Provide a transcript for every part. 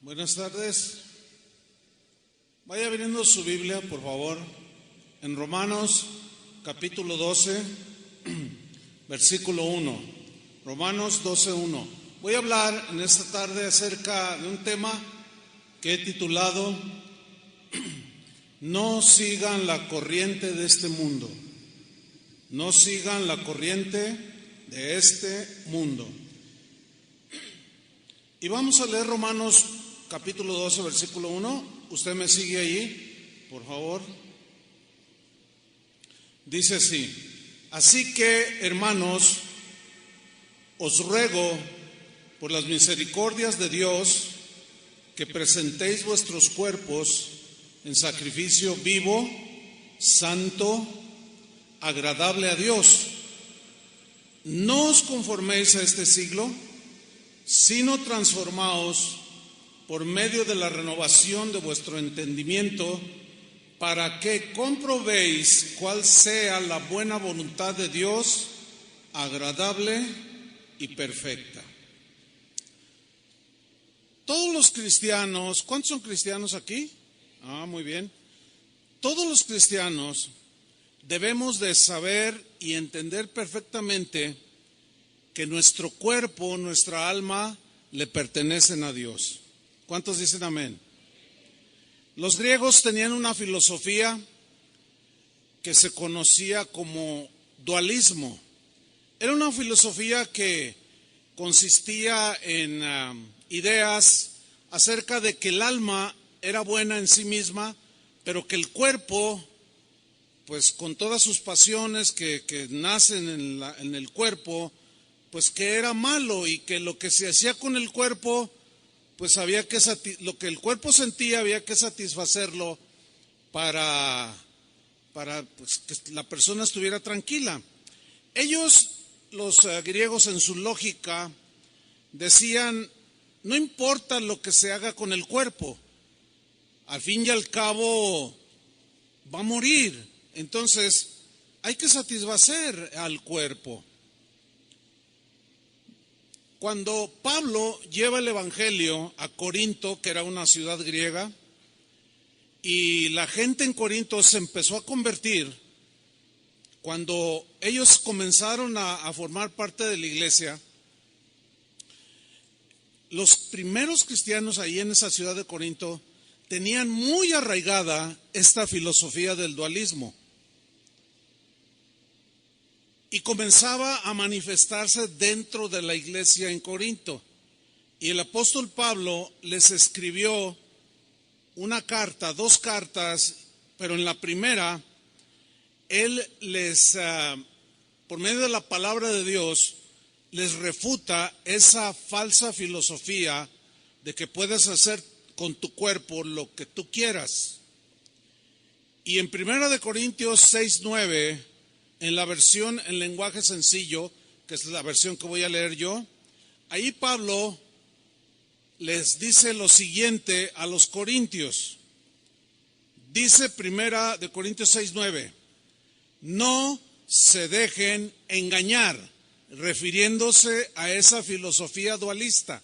Buenas tardes. Vaya abriendo su Biblia, por favor, en Romanos capítulo 12, versículo 1. Romanos 12:1. Voy a hablar en esta tarde acerca de un tema que he titulado No sigan la corriente de este mundo. No sigan la corriente de este mundo. Y vamos a leer Romanos capítulo 12, versículo 1. Usted me sigue ahí, por favor. Dice así: Así que, hermanos, os ruego por las misericordias de Dios que presentéis vuestros cuerpos en sacrificio vivo, santo, agradable a Dios. No os conforméis a este siglo, sino transformaos por medio de la renovación de vuestro entendimiento, para que comprobéis cuál sea la buena voluntad de Dios, agradable y perfecta. Todos los cristianos, ¿cuántos son cristianos aquí? Muy bien. Todos los cristianos debemos de saber y entender perfectamente que nuestro cuerpo, nuestra alma, le pertenecen a Dios. ¿Cuántos dicen amén? Los griegos tenían una filosofía que se conocía como dualismo. Era una filosofía que consistía en ideas acerca de que el alma era buena en sí misma, pero que el cuerpo, pues con todas sus pasiones que nacen en el cuerpo, pues que era malo, y que lo que se hacía con el cuerpo, pues había que lo que el cuerpo sentía había que satisfacerlo para pues, que la persona estuviera tranquila. Ellos, los griegos, en su lógica, decían: no importa lo que se haga con el cuerpo, al fin y al cabo va a morir, entonces hay que satisfacer al cuerpo. Cuando Pablo lleva el evangelio a Corinto, que era una ciudad griega, y la gente en Corinto se empezó a convertir, cuando ellos comenzaron a formar parte de la iglesia, los primeros cristianos ahí en esa ciudad de Corinto tenían muy arraigada esta filosofía del dualismo. Y comenzaba a manifestarse dentro de la iglesia en Corinto. Y el apóstol Pablo les escribió una carta, dos cartas, pero en la primera, él les, por medio de la palabra de Dios, les refuta esa falsa filosofía de que puedes hacer con tu cuerpo lo que tú quieras. Y en 1 Corintios 6:9, en la versión en lenguaje sencillo, que es la versión que voy a leer yo, ahí Pablo les dice lo siguiente a los corintios. Dice 1 Corintios 6:9: no se dejen engañar, refiriéndose a esa filosofía dualista,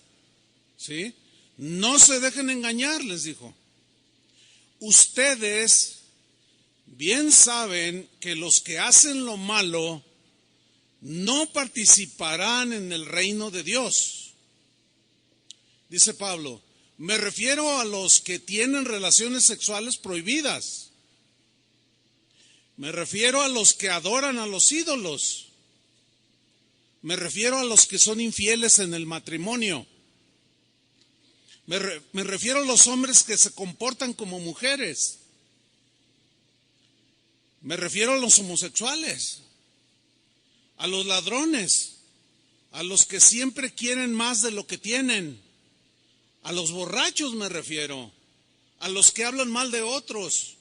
¿sí? No se dejen engañar, les dijo. Ustedes bien saben que los que hacen lo malo no participarán en el reino de Dios. Dice Pablo: me refiero a los que tienen relaciones sexuales prohibidas. Me refiero a los que adoran a los ídolos. Me refiero a los que son infieles en el matrimonio. Me refiero a los hombres que se comportan como mujeres. Me refiero a los homosexuales, a los ladrones, a los que siempre quieren más de lo que tienen, a los borrachos me refiero, a los que hablan mal de otros,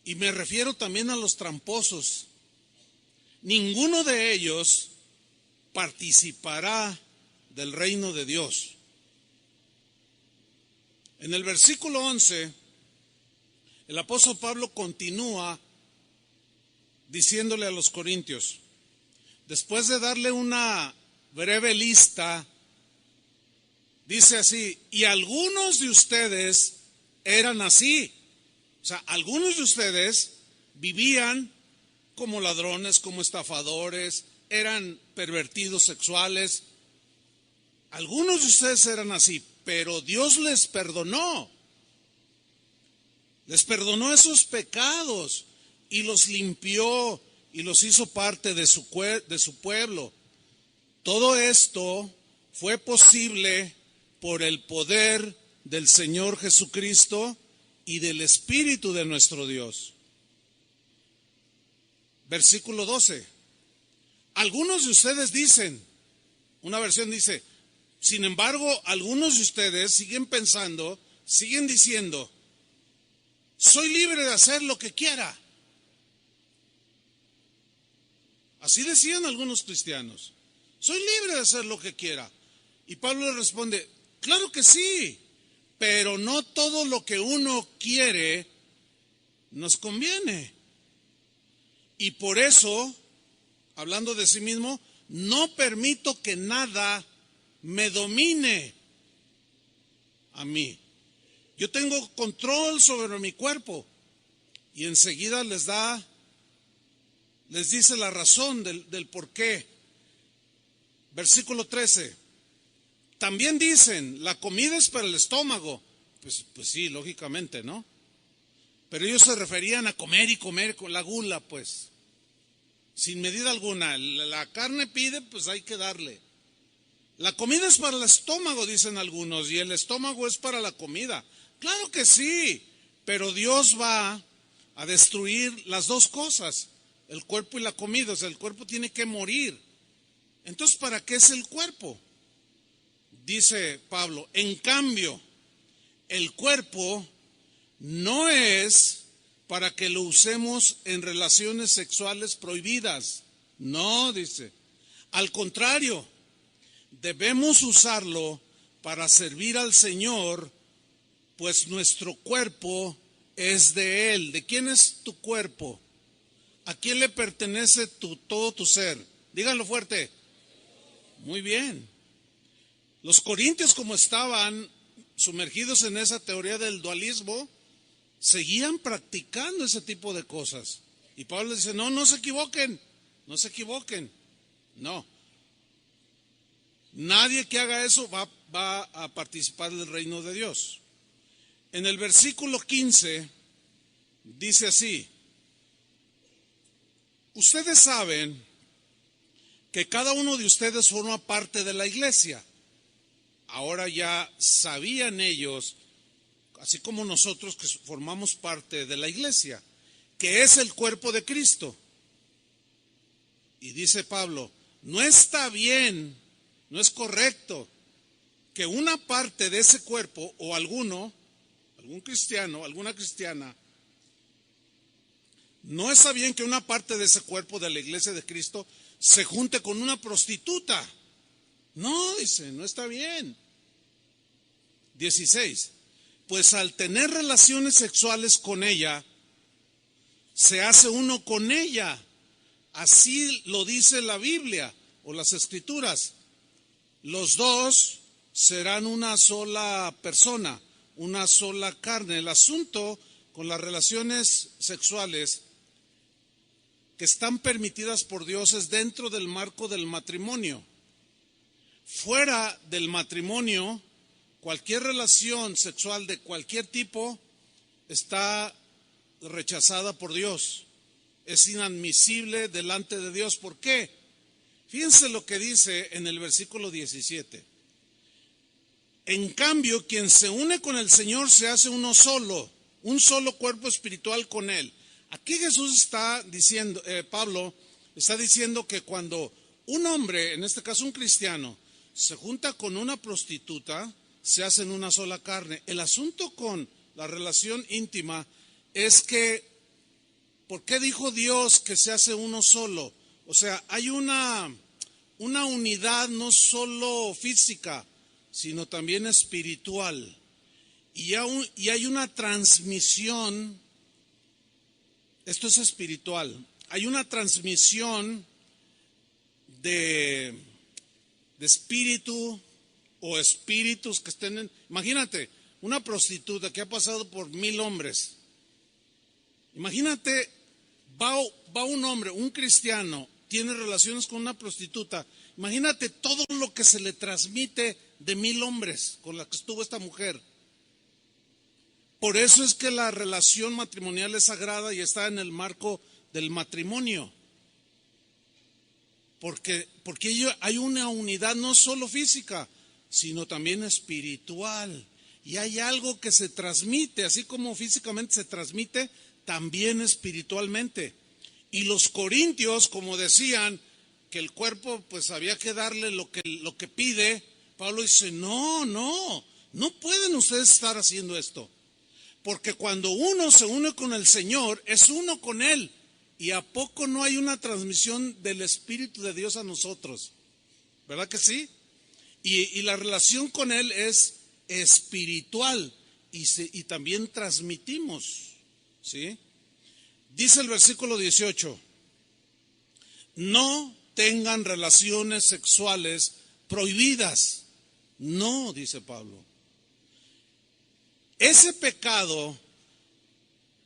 y me refiero también a los tramposos. Ninguno de ellos participará del reino de Dios. En el versículo 11, el apóstol Pablo continúa diciéndole a los corintios, después de darle una breve lista Dice así, y algunos de ustedes eran así. O sea, algunos de ustedes vivían como ladrones, como estafadores, eran pervertidos sexuales. Algunos de ustedes eran así, pero Dios les perdonó. Les perdonó esos pecados y los limpió y los hizo parte de su pueblo. Todo esto fue posible por el poder del Señor Jesucristo y del Espíritu de nuestro Dios. Versículo 12. Algunos de ustedes dicen, una versión dice, sin embargo, algunos de ustedes siguen pensando, siguen diciendo, soy libre de hacer lo que quiera. Así decían algunos cristianos, soy libre de hacer lo que quiera. Y Pablo le responde, claro que sí, pero no todo lo que uno quiere nos conviene. Y por eso, hablando de sí mismo, no permito que nada me domine a mí. Yo tengo control sobre mi cuerpo. Y enseguida les dice la razón del por qué. Versículo 13. También dicen, la comida es para el estómago. Pues sí, lógicamente, ¿no? Pero ellos se referían a comer y comer con la gula, pues. Sin medida alguna. La carne pide, pues hay que darle. La comida es para el estómago, dicen algunos, y el estómago es para la comida. Claro que sí, pero Dios va a destruir las dos cosas, el cuerpo y la comida. O sea, el cuerpo tiene que morir. Entonces, ¿para qué es el cuerpo? Dice Pablo, en cambio, el cuerpo no es para que lo usemos en relaciones sexuales prohibidas. No, dice. Al contrario, debemos usarlo para servir al Señor, pues nuestro cuerpo es de Él. ¿De quién es tu cuerpo? ¿A quién le pertenece todo tu ser? Díganlo fuerte. Muy bien. Los corintios, como estaban sumergidos en esa teoría del dualismo, seguían practicando ese tipo de cosas. Y Pablo dice, no se equivoquen, no se equivoquen. No. Nadie que haga eso va a participar del reino de Dios. En el versículo 15 dice así, ustedes saben que cada uno de ustedes forma parte de la iglesia. Ahora ya sabían ellos, así como nosotros que formamos parte de la iglesia, que es el cuerpo de Cristo. Y dice Pablo, no está bien, no es correcto que una parte de ese cuerpo o algún cristiano, alguna cristiana, no está bien que una parte de ese cuerpo de la iglesia de Cristo se junte con una prostituta. No, dice, no está bien. 16. Pues al tener relaciones sexuales con ella, se hace uno con ella. Así lo dice la Biblia o las Escrituras. Los dos serán una sola persona, una sola carne. El asunto con las relaciones sexuales que están permitidas por Dios es dentro del marco del matrimonio. Fuera del matrimonio, cualquier relación sexual de cualquier tipo está rechazada por Dios. Es inadmisible delante de Dios. ¿Por qué? Fíjense lo que dice en el versículo 17. En cambio, quien se une con el Señor se hace uno solo, un solo cuerpo espiritual con Él. Aquí Jesús está diciendo, Pablo está diciendo que cuando un hombre, en este caso un cristiano, se junta con una prostituta, se hacen una sola carne. El asunto con la relación íntima es que, ¿por qué dijo Dios que se hace uno solo? O sea, hay una unidad no solo física, sino también espiritual. Y hay una transmisión, esto es espiritual, hay una transmisión de espíritu, o espíritus que estén Imagínate, una prostituta que ha pasado por 1000 hombres. Imagínate, va un hombre, un cristiano, tiene relaciones con una prostituta. Imagínate todo lo que se le transmite de 1000 hombres con la que estuvo esta mujer. Por eso es que la relación matrimonial es sagrada y está en el marco del matrimonio. Porque hay una unidad no solo física, sino también espiritual. Y hay algo que se transmite, así como físicamente se transmite, también espiritualmente. Y los corintios, como decían, que el cuerpo pues había que darle lo que pide, Pablo dice, no pueden ustedes estar haciendo esto. Porque cuando uno se une con el Señor, es uno con Él. ¿Y a poco no hay una transmisión del Espíritu de Dios a nosotros? ¿Verdad que sí? Y la relación con Él es espiritual y también transmitimos, ¿sí? Dice el versículo 18, no tengan relaciones sexuales prohibidas. No, dice Pablo. Ese pecado,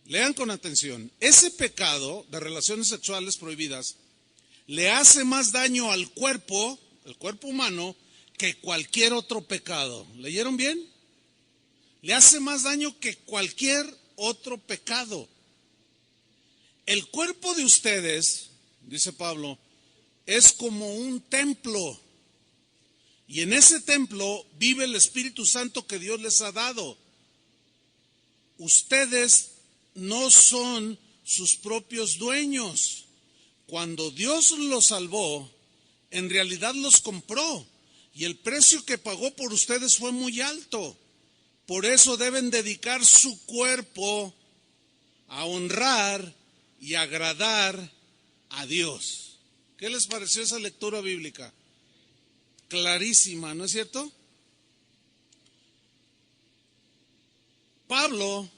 lean con atención, ese pecado de relaciones sexuales prohibidas le hace más daño al cuerpo, el cuerpo humano, que cualquier otro pecado. ¿Leyeron bien? Le hace más daño que cualquier otro pecado. El cuerpo de ustedes, dice Pablo, es como un templo. Y en ese templo vive el Espíritu Santo que Dios les ha dado. Ustedes no son sus propios dueños. Cuando Dios los salvó, en realidad los compró. Y el precio que pagó por ustedes fue muy alto. Por eso deben dedicar su cuerpo a honrar y agradar a Dios. ¿Qué les pareció esa lectura bíblica? Clarísima, ¿no es cierto? Pablo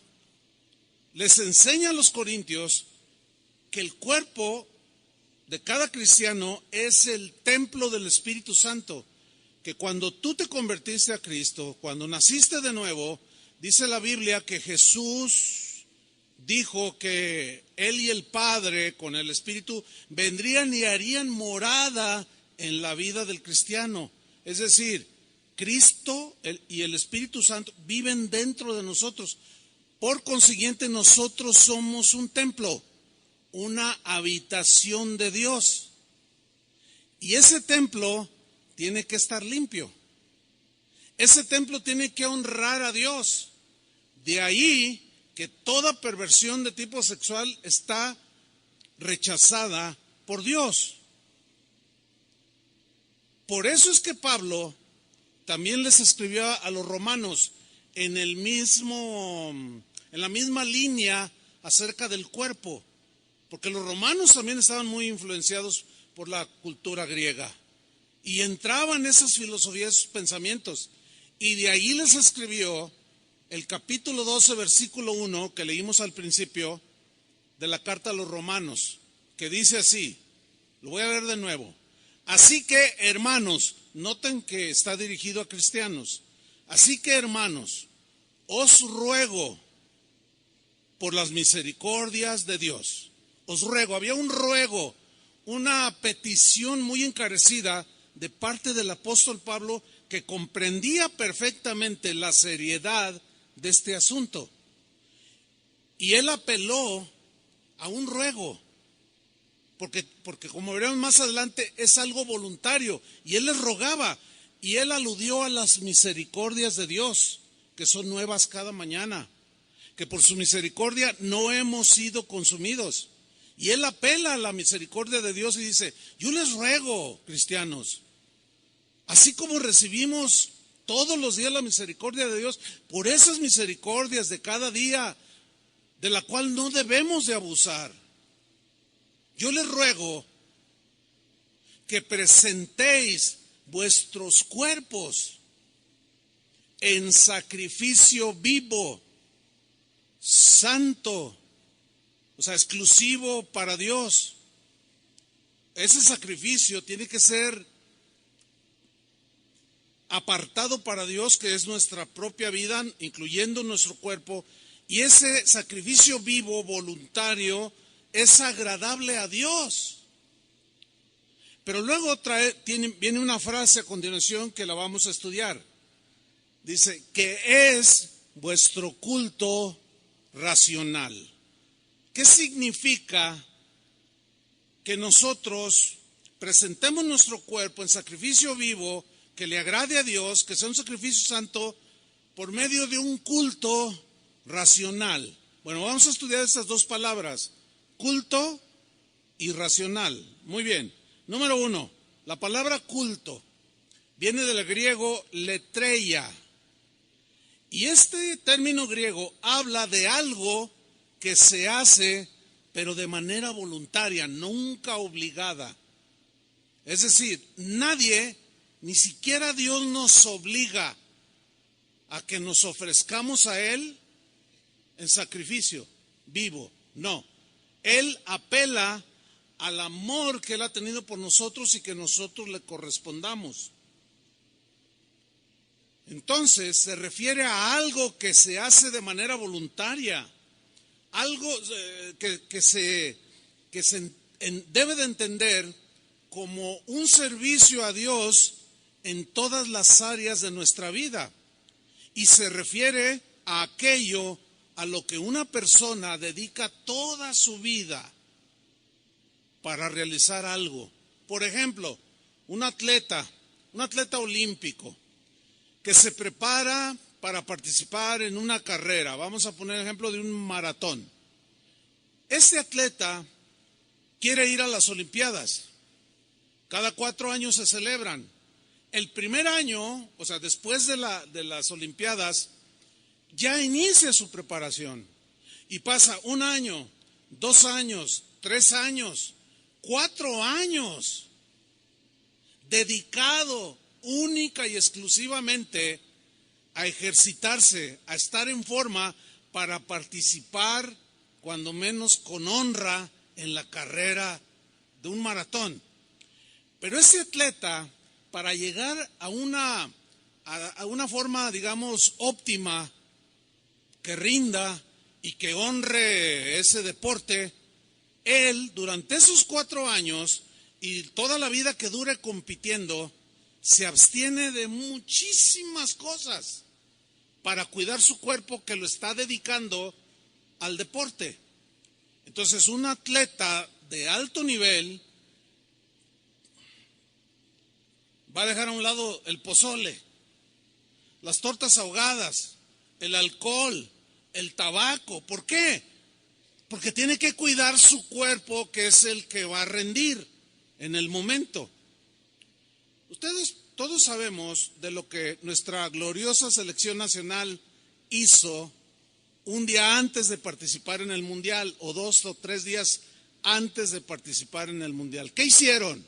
les enseña a los corintios que el cuerpo de cada cristiano es el templo del Espíritu Santo. Que cuando tú te convertiste a Cristo, cuando naciste de nuevo, dice la Biblia que Jesús dijo que Él y el Padre con el Espíritu vendrían y harían morada en la vida del cristiano. Es decir, Cristo y el Espíritu Santo viven dentro de nosotros. Por consiguiente, nosotros somos un templo, una habitación de Dios. Y ese templo tiene que estar limpio. Ese templo tiene que honrar a Dios. De ahí que toda perversión de tipo sexual está rechazada por Dios. Por eso es que Pablo también les escribió a los romanos en la misma línea acerca del cuerpo, porque los romanos también estaban muy influenciados por la cultura griega. Y entraban esas filosofías, esos pensamientos. Y de ahí les escribió el capítulo 12, versículo 1, que leímos al principio de la carta a los romanos, que dice así, lo voy a leer de nuevo. Así que, hermanos, noten que está dirigido a cristianos. Así que, hermanos, os ruego por las misericordias de Dios. Os ruego, había un ruego, una petición muy encarecida de parte del apóstol Pablo, que comprendía perfectamente la seriedad de este asunto. Y él apeló a un ruego, porque como veremos más adelante, es algo voluntario. Y él les rogaba, y él aludió a las misericordias de Dios, que son nuevas cada mañana, que por su misericordia no hemos sido consumidos. Y él apela a la misericordia de Dios y dice, yo les ruego, cristianos, así como recibimos todos los días la misericordia de Dios, por esas misericordias de cada día, de la cual no debemos de abusar, yo les ruego que presentéis vuestros cuerpos en sacrificio vivo, santo, o sea, exclusivo para Dios. Ese sacrificio tiene que ser apartado para Dios, que es nuestra propia vida, incluyendo nuestro cuerpo, y ese sacrificio vivo, voluntario, es agradable a Dios. Pero luego viene una frase a continuación que la vamos a estudiar. Dice, que es vuestro culto racional. ¿Qué significa que nosotros presentemos nuestro cuerpo en sacrificio vivo, que le agrade a Dios, que sea un sacrificio santo, por medio de un culto racional? Bueno, vamos a estudiar estas dos palabras, culto y racional. Muy bien. Número 1, la palabra culto viene del griego letreia. Y este término griego habla de algo que se hace, pero de manera voluntaria, nunca obligada. Es decir, nadie, ni siquiera Dios, nos obliga a que nos ofrezcamos a Él en sacrificio vivo. No, Él apela al amor que Él ha tenido por nosotros y que nosotros le correspondamos. Entonces se refiere a algo que se hace de manera voluntaria, algo que se debe de entender como un servicio a Dios en todas las áreas de nuestra vida. Y se refiere a aquello a lo que una persona dedica toda su vida para realizar algo. Por ejemplo, un atleta olímpico que se prepara para participar en una carrera. Vamos a poner el ejemplo de un maratón. Este atleta quiere ir a las Olimpiadas. Cada 4 años se celebran. El primer año, o sea, después de las Olimpiadas, ya inicia su preparación. Y pasa 1 año, 2 años, 3 años, 4 años, dedicado única y exclusivamente a ejercitarse, a estar en forma para participar, cuando menos con honra, en la carrera de un maratón. Pero ese atleta, para llegar a una forma, digamos, óptima, que rinda y que honre ese deporte, él durante esos 4 años y toda la vida que dure compitiendo, se abstiene de muchísimas cosas para cuidar su cuerpo, que lo está dedicando al deporte. Entonces, un atleta de alto nivel va a dejar a un lado el pozole, las tortas ahogadas, el alcohol, el tabaco. ¿Por qué? Porque tiene que cuidar su cuerpo, que es el que va a rendir en el momento. Ustedes todos sabemos de lo que nuestra gloriosa selección nacional hizo un día antes de participar en el Mundial, o 2 o 3 días antes de participar en el Mundial. ¿Qué hicieron?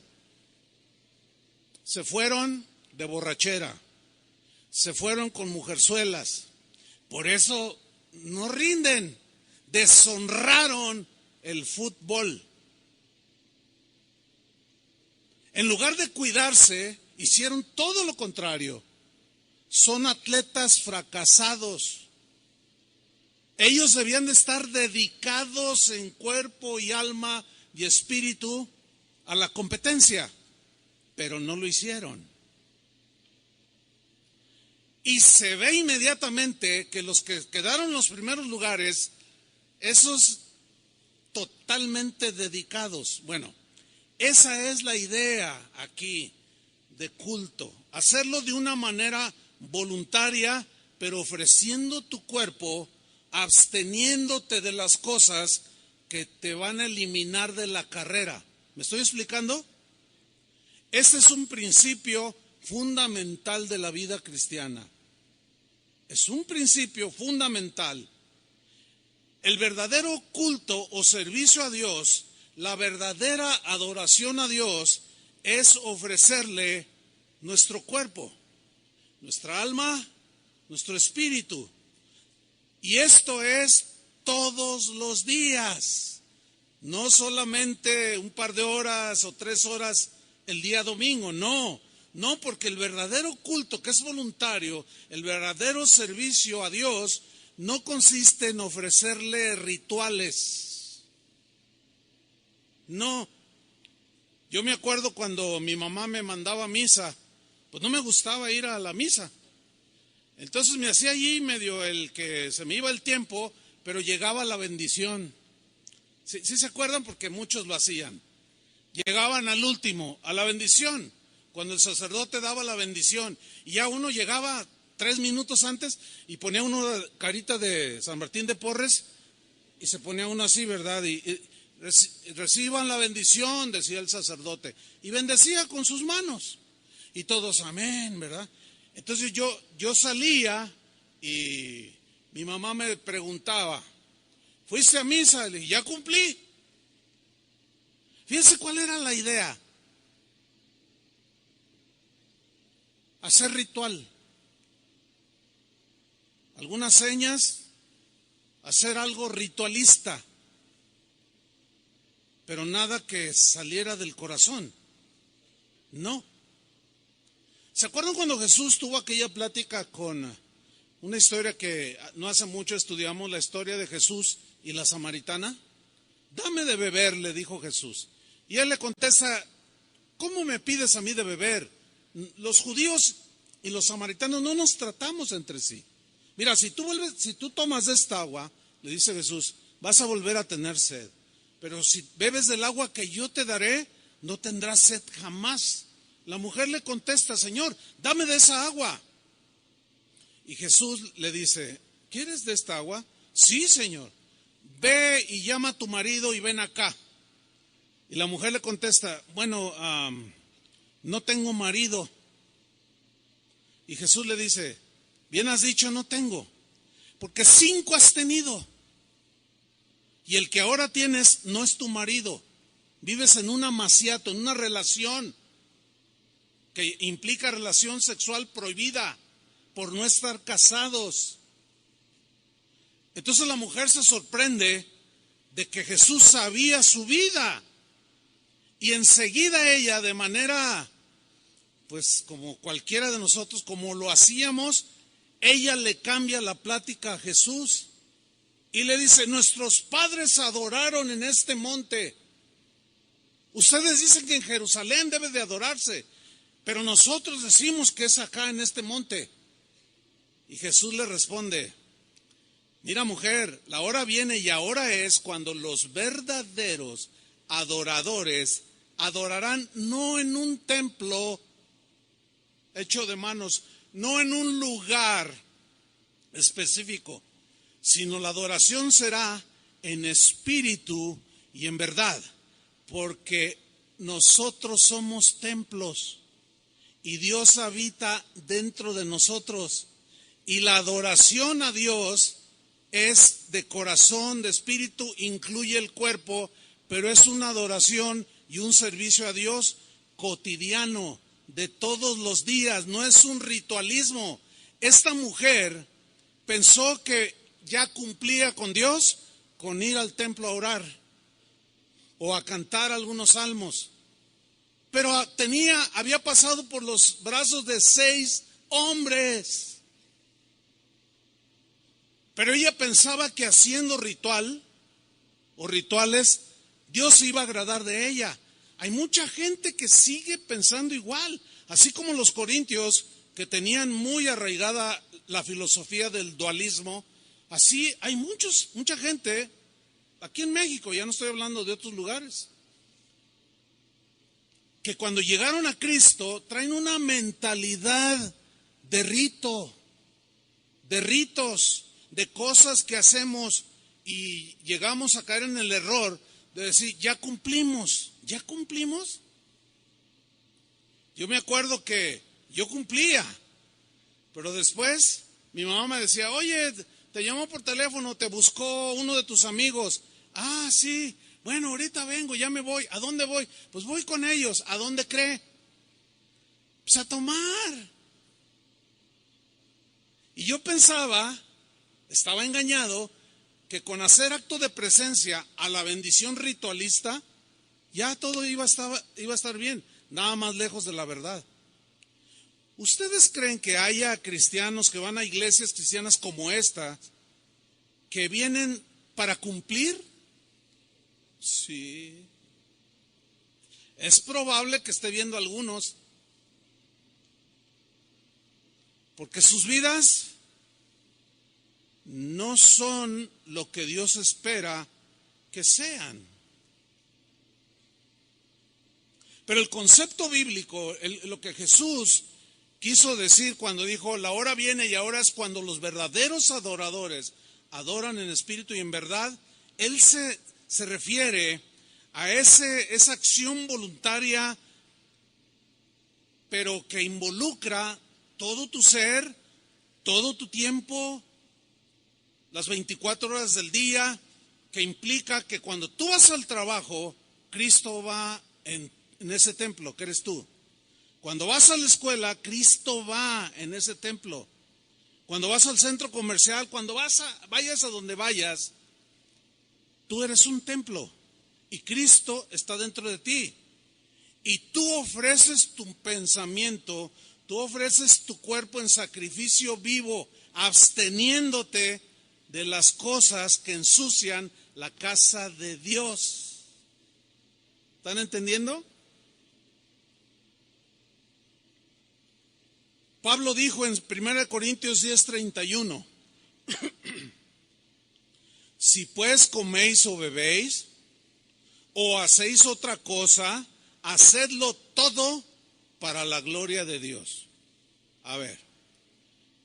Se fueron de borrachera, se fueron con mujerzuelas. Por eso no rinden, deshonraron el fútbol. En lugar de cuidarse, hicieron todo lo contrario. Son atletas fracasados. Ellos debían de estar dedicados en cuerpo y alma y espíritu a la competencia, pero no lo hicieron. Y se ve inmediatamente que los que quedaron en los primeros lugares, esos totalmente dedicados. Bueno, esa es la idea aquí de culto. Hacerlo de una manera voluntaria, pero ofreciendo tu cuerpo, absteniéndote de las cosas que te van a eliminar de la carrera. ¿Me estoy explicando? Este es un principio fundamental de la vida cristiana. Es un principio fundamental. El verdadero culto o servicio a Dios, la verdadera adoración a Dios, es ofrecerle nuestro cuerpo, nuestra alma, nuestro espíritu. Y esto es todos los días, no solamente un par de horas o 3 horas el día domingo, no. No, porque el verdadero culto, que es voluntario, el verdadero servicio a Dios, no consiste en ofrecerle rituales. No. Yo me acuerdo cuando mi mamá me mandaba a misa, pues no me gustaba ir a la misa. Entonces me hacía allí medio el que se me iba el tiempo, pero llegaba la bendición. ¿Sí se acuerdan? Porque muchos lo hacían. Llegaban al último, a la bendición, cuando el sacerdote daba la bendición. Y ya uno llegaba 3 minutos antes y ponía uno carita de San Martín de Porres y se ponía uno así, ¿verdad? Y reciban la bendición, decía el sacerdote. Y bendecía con sus manos. Y todos, amén, ¿verdad? Entonces yo salía y mi mamá me preguntaba, ¿fuiste a misa? Le dije, ya cumplí. Fíjense cuál era la idea. Hacer ritual. Algunas señas, hacer algo ritualista, pero nada que saliera del corazón. No. ¿Se acuerdan cuando Jesús tuvo aquella plática con una historia que no hace mucho estudiamos, la historia de Jesús y la samaritana? Dame de beber, le dijo Jesús. Y él le contesta, ¿cómo me pides a mí de beber? Los judíos y los samaritanos no nos tratamos entre sí. Mira, si tú tomas de esta agua, le dice Jesús, vas a volver a tener sed. Pero si bebes del agua que yo te daré, no tendrás sed jamás. La mujer le contesta, Señor, dame de esa agua. Y Jesús le dice, ¿quieres de esta agua? Sí, Señor. Ve y llama a tu marido y ven acá. Y la mujer le contesta, bueno, no tengo marido. Y Jesús le dice, bien has dicho, no tengo, porque 5 has tenido. Y el que ahora tienes no es tu marido. Vives en un amaciato, en una relación que implica relación sexual prohibida por no estar casados. Entonces la mujer se sorprende de que Jesús sabía su vida. Y enseguida ella, de manera, pues como cualquiera de nosotros, como lo hacíamos, ella le cambia la plática a Jesús y le dice, nuestros padres adoraron en este monte. Ustedes dicen que en Jerusalén debe de adorarse, pero nosotros decimos que es acá en este monte. Y Jesús le responde, mira mujer, la hora viene y ahora es cuando los verdaderos adoradores adorarán no en un templo hecho de manos, no en un lugar específico, sino la adoración será en espíritu y en verdad, porque nosotros somos templos y Dios habita dentro de nosotros. Y la adoración a Dios es de corazón, de espíritu, incluye el cuerpo, pero es una adoración y un servicio a Dios cotidiano, de todos los días, no es un ritualismo. Esta mujer pensó que ya cumplía con Dios con ir al templo a orar o a cantar algunos salmos, pero había pasado por los brazos de 6 hombres. Pero ella pensaba que haciendo ritual o rituales, Dios se iba a agradar de ella. Hay mucha gente que sigue pensando igual, así como los corintios que tenían muy arraigada la filosofía del dualismo. Así hay mucha gente, aquí en México, ya no estoy hablando de otros lugares, que cuando llegaron a Cristo traen una mentalidad de rito, de ritos, de cosas que hacemos y llegamos a caer en el error de decir, ya cumplimos. Yo me acuerdo que yo cumplía, pero después mi mamá me decía, oye, te llamó por teléfono, te buscó uno de tus amigos. Ah, sí, bueno, ahorita vengo, ya me voy. ¿A dónde voy? Pues voy con ellos. ¿A dónde cree? Pues a tomar. Y yo pensaba, estaba engañado, que con hacer acto de presencia a la bendición ritualista, ya todo iba a estar bien, nada más lejos de la verdad. ¿Ustedes creen que haya cristianos que van a iglesias cristianas como esta, que vienen para cumplir? Sí. Es probable que esté viendo algunos, porque sus vidas no son lo que Dios espera que sean. Pero el concepto bíblico, lo que Jesús quiso decir cuando dijo, la hora viene y ahora es cuando los verdaderos adoradores adoran en espíritu y en verdad, Él se refiere a esa acción voluntaria, pero que involucra todo tu ser, todo tu tiempo, las 24 horas del día, que implica que cuando tú vas al trabajo, Cristo va en ese templo que eres tú. Cuando vas a la escuela, Cristo va en ese templo. Cuando vas al centro comercial, cuando vayas a donde vayas, tú eres un templo y Cristo está dentro de ti. Y tú ofreces tu pensamiento, tú ofreces tu cuerpo en sacrificio vivo, absteniéndote de las cosas que ensucian la casa de Dios. ¿Están entendiendo? Pablo dijo en 1 Corintios 10:31, si pues coméis o bebéis o hacéis otra cosa, hacedlo todo para la gloria de Dios. A ver,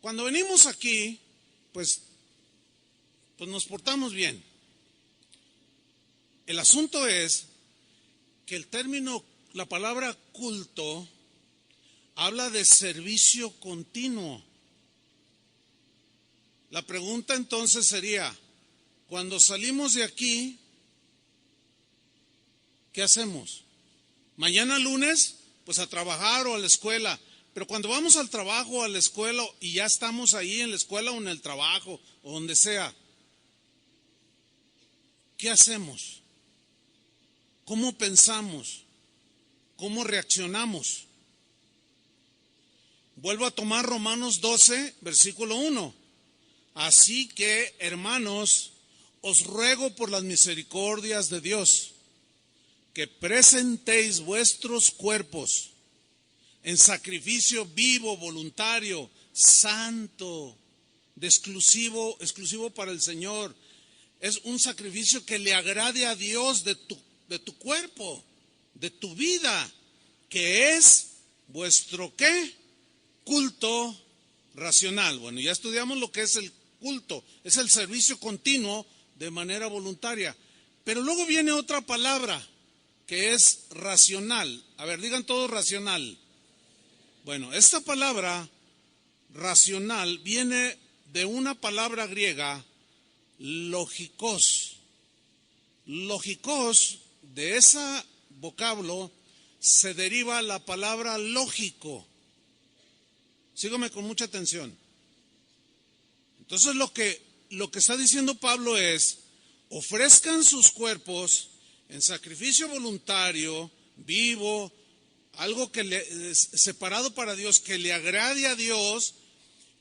cuando venimos aquí, pues nos portamos bien. El asunto es que el término, la palabra culto, habla de servicio continuo. La pregunta entonces sería, cuando salimos de aquí, ¿qué hacemos? Mañana lunes, pues a trabajar o a la escuela. Pero cuando vamos al trabajo o a la escuela y ya estamos ahí en la escuela o en el trabajo o donde sea, ¿qué hacemos? ¿Cómo pensamos? ¿Cómo reaccionamos? Vuelvo a tomar Romanos 12, versículo 1. Así que, hermanos, os ruego por las misericordias de Dios, que presentéis vuestros cuerpos en sacrificio vivo, voluntario, santo, exclusivo para el Señor. Es un sacrificio que le agrade a Dios de tu cuerpo, de tu vida, que es vuestro ¿qué? Culto racional. Bueno, ya estudiamos lo que es el culto, es el servicio continuo de manera voluntaria. Pero luego viene otra palabra que es racional. A ver, digan todos racional. Bueno, esta palabra racional viene de una palabra griega, logikos. Logikos, de ese vocablo se deriva la palabra lógico. Sígame con mucha atención. Entonces lo que está diciendo Pablo es, ofrezcan sus cuerpos en sacrificio voluntario, vivo, algo que separado para Dios, que le agrade a Dios,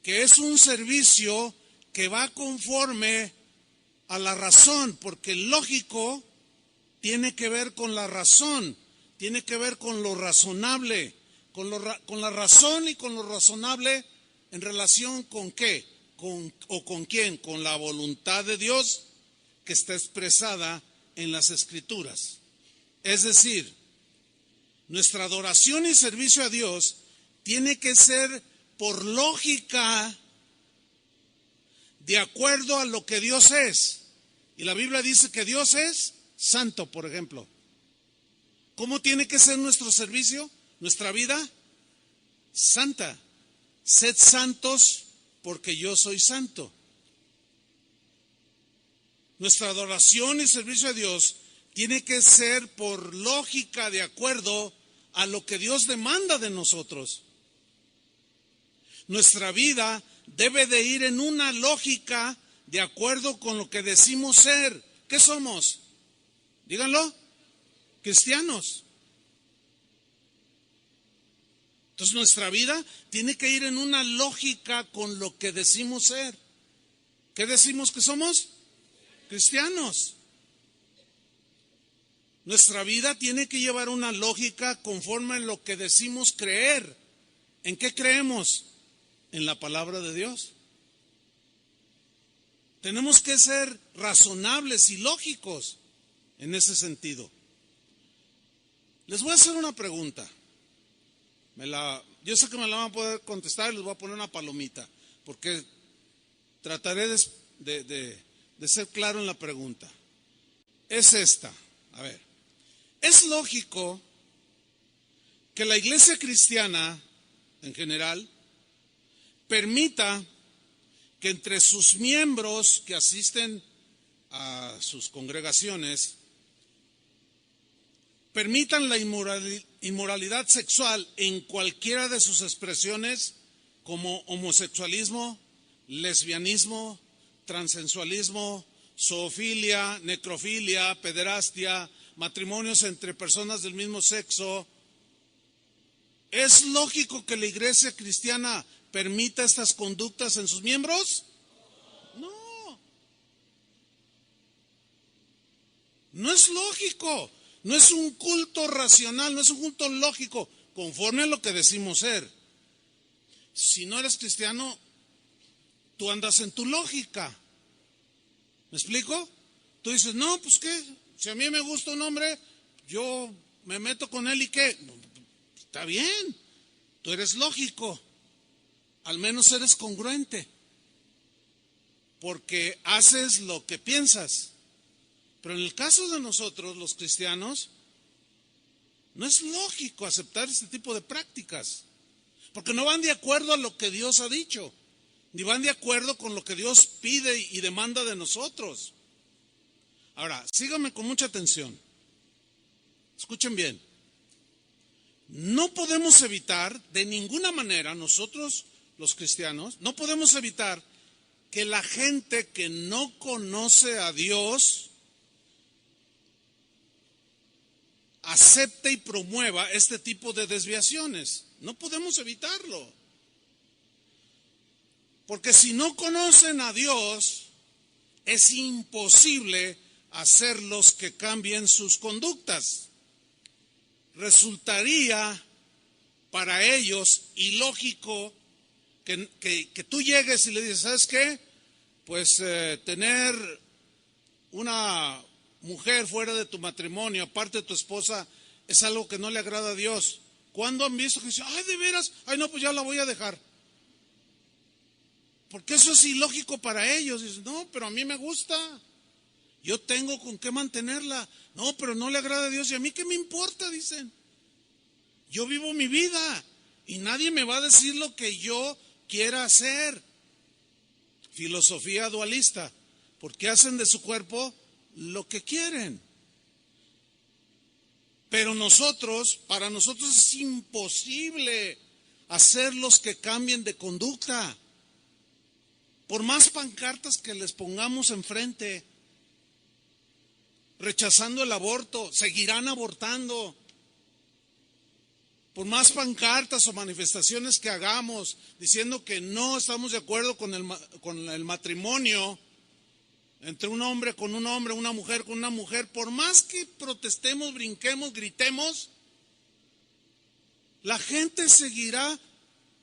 que es un servicio que va conforme a la razón, porque el lógico tiene que ver con la razón, tiene que ver con lo razonable, con la razón y con lo razonable en relación con qué, con quién, con la voluntad de Dios que está expresada en las Escrituras. Es decir, nuestra adoración y servicio a Dios tiene que ser por lógica, de acuerdo a lo que Dios es. Y la Biblia dice que Dios es santo, por ejemplo. ¿Cómo tiene que ser nuestro servicio, nuestra vida? Santa. Sed santos porque yo soy santo. Nuestra adoración y servicio a Dios tiene que ser por lógica, de acuerdo a lo que Dios demanda de nosotros. Nuestra vida debe de ir en una lógica de acuerdo con lo que decimos ser. ¿Qué somos? Díganlo. Cristianos. Entonces nuestra vida tiene que ir en una lógica con lo que decimos ser. ¿Qué decimos que somos? Cristianos. Nuestra vida tiene que llevar una lógica conforme a lo que decimos creer. ¿En qué creemos? En la palabra de Dios. Tenemos que ser razonables y lógicos en ese sentido. Les voy a hacer una pregunta. Yo sé que me la van a poder contestar y les voy a poner una palomita, porque trataré de ser claro en la pregunta. Es esta. A ver, ¿es lógico que la iglesia cristiana en general permita que entre sus miembros que asisten a sus congregaciones permitan la inmoralidad sexual en cualquiera de sus expresiones, como homosexualismo, lesbianismo, transexualismo, zoofilia, necrofilia, pederastia, matrimonios entre personas del mismo sexo? ¿Es lógico que la iglesia cristiana permita estas conductas en sus miembros? No. No es lógico. No es un culto racional, no es un culto lógico, conforme a lo que decimos ser. Si no eres cristiano, tú andas en tu lógica. ¿Me explico? Tú dices, no, pues qué, si a mí me gusta un hombre, yo me meto con él y qué. Está bien, tú eres lógico, al menos eres congruente, porque haces lo que piensas. Pero en el caso de nosotros, los cristianos, no es lógico aceptar este tipo de prácticas, porque no van de acuerdo a lo que Dios ha dicho, ni van de acuerdo con lo que Dios pide y demanda de nosotros. Ahora, síganme con mucha atención. Escuchen bien. No podemos evitar, de ninguna manera, nosotros los cristianos, no podemos evitar que la gente que no conoce a Dios acepte y promueva este tipo de desviaciones. No podemos evitarlo. Porque si no conocen a Dios, es imposible hacerlos que cambien sus conductas. Resultaría para ellos ilógico que tú llegues y le dices, ¿sabes qué? Pues tener una mujer fuera de tu matrimonio, aparte de tu esposa, es algo que no le agrada a Dios. ¿Cuándo han visto que dicen, ay, de veras? Ay, no, pues ya la voy a dejar? Porque eso es ilógico para ellos. Dicen, no, pero a mí me gusta. Yo tengo con qué mantenerla. No, pero no le agrada a Dios. ¿Y a mí qué me importa? Dicen. Yo vivo mi vida y nadie me va a decir lo que yo quiera hacer. Filosofía dualista. Porque hacen de su cuerpo lo que quieren. Pero para nosotros es imposible hacerlos que cambien de conducta. Por más pancartas que les pongamos enfrente, rechazando el aborto, seguirán abortando. Por más pancartas o manifestaciones que hagamos diciendo que no estamos de acuerdo con el matrimonio entre un hombre con un hombre, una mujer con una mujer, por más que protestemos, brinquemos, gritemos, la gente seguirá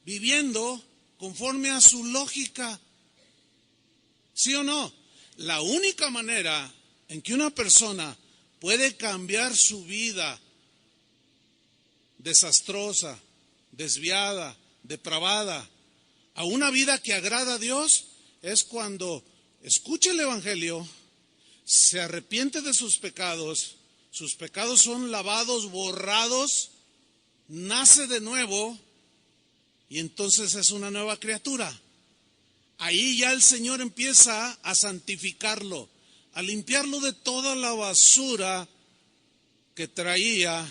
viviendo conforme a su lógica. ¿Sí o no? La única manera en que una persona puede cambiar su vida desastrosa, desviada, depravada, a una vida que agrada a Dios, es cuando escucha el Evangelio, se arrepiente de sus pecados son lavados, borrados, nace de nuevo y entonces es una nueva criatura. Ahí ya el Señor empieza a santificarlo, a limpiarlo de toda la basura que traía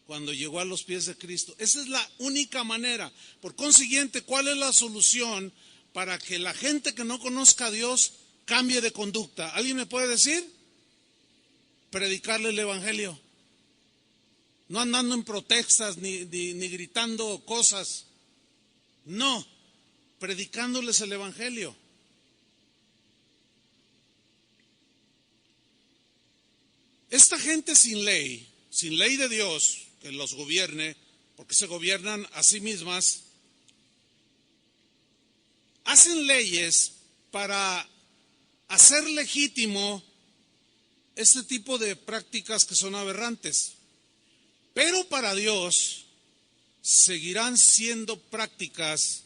cuando llegó a los pies de Cristo. Esa es la única manera. Por consiguiente, ¿cuál es la solución para que la gente que no conozca a Dios cambie de conducta? ¿Alguien me puede decir? Predicarle el Evangelio. no andando en protestas ni gritando cosas. No, predicándoles el evangelio. Esta gente sin ley de Dios que los gobierne, porque se gobiernan a sí mismas, hacen leyes para hacer legítimo este tipo de prácticas que son aberrantes. Pero para Dios seguirán siendo prácticas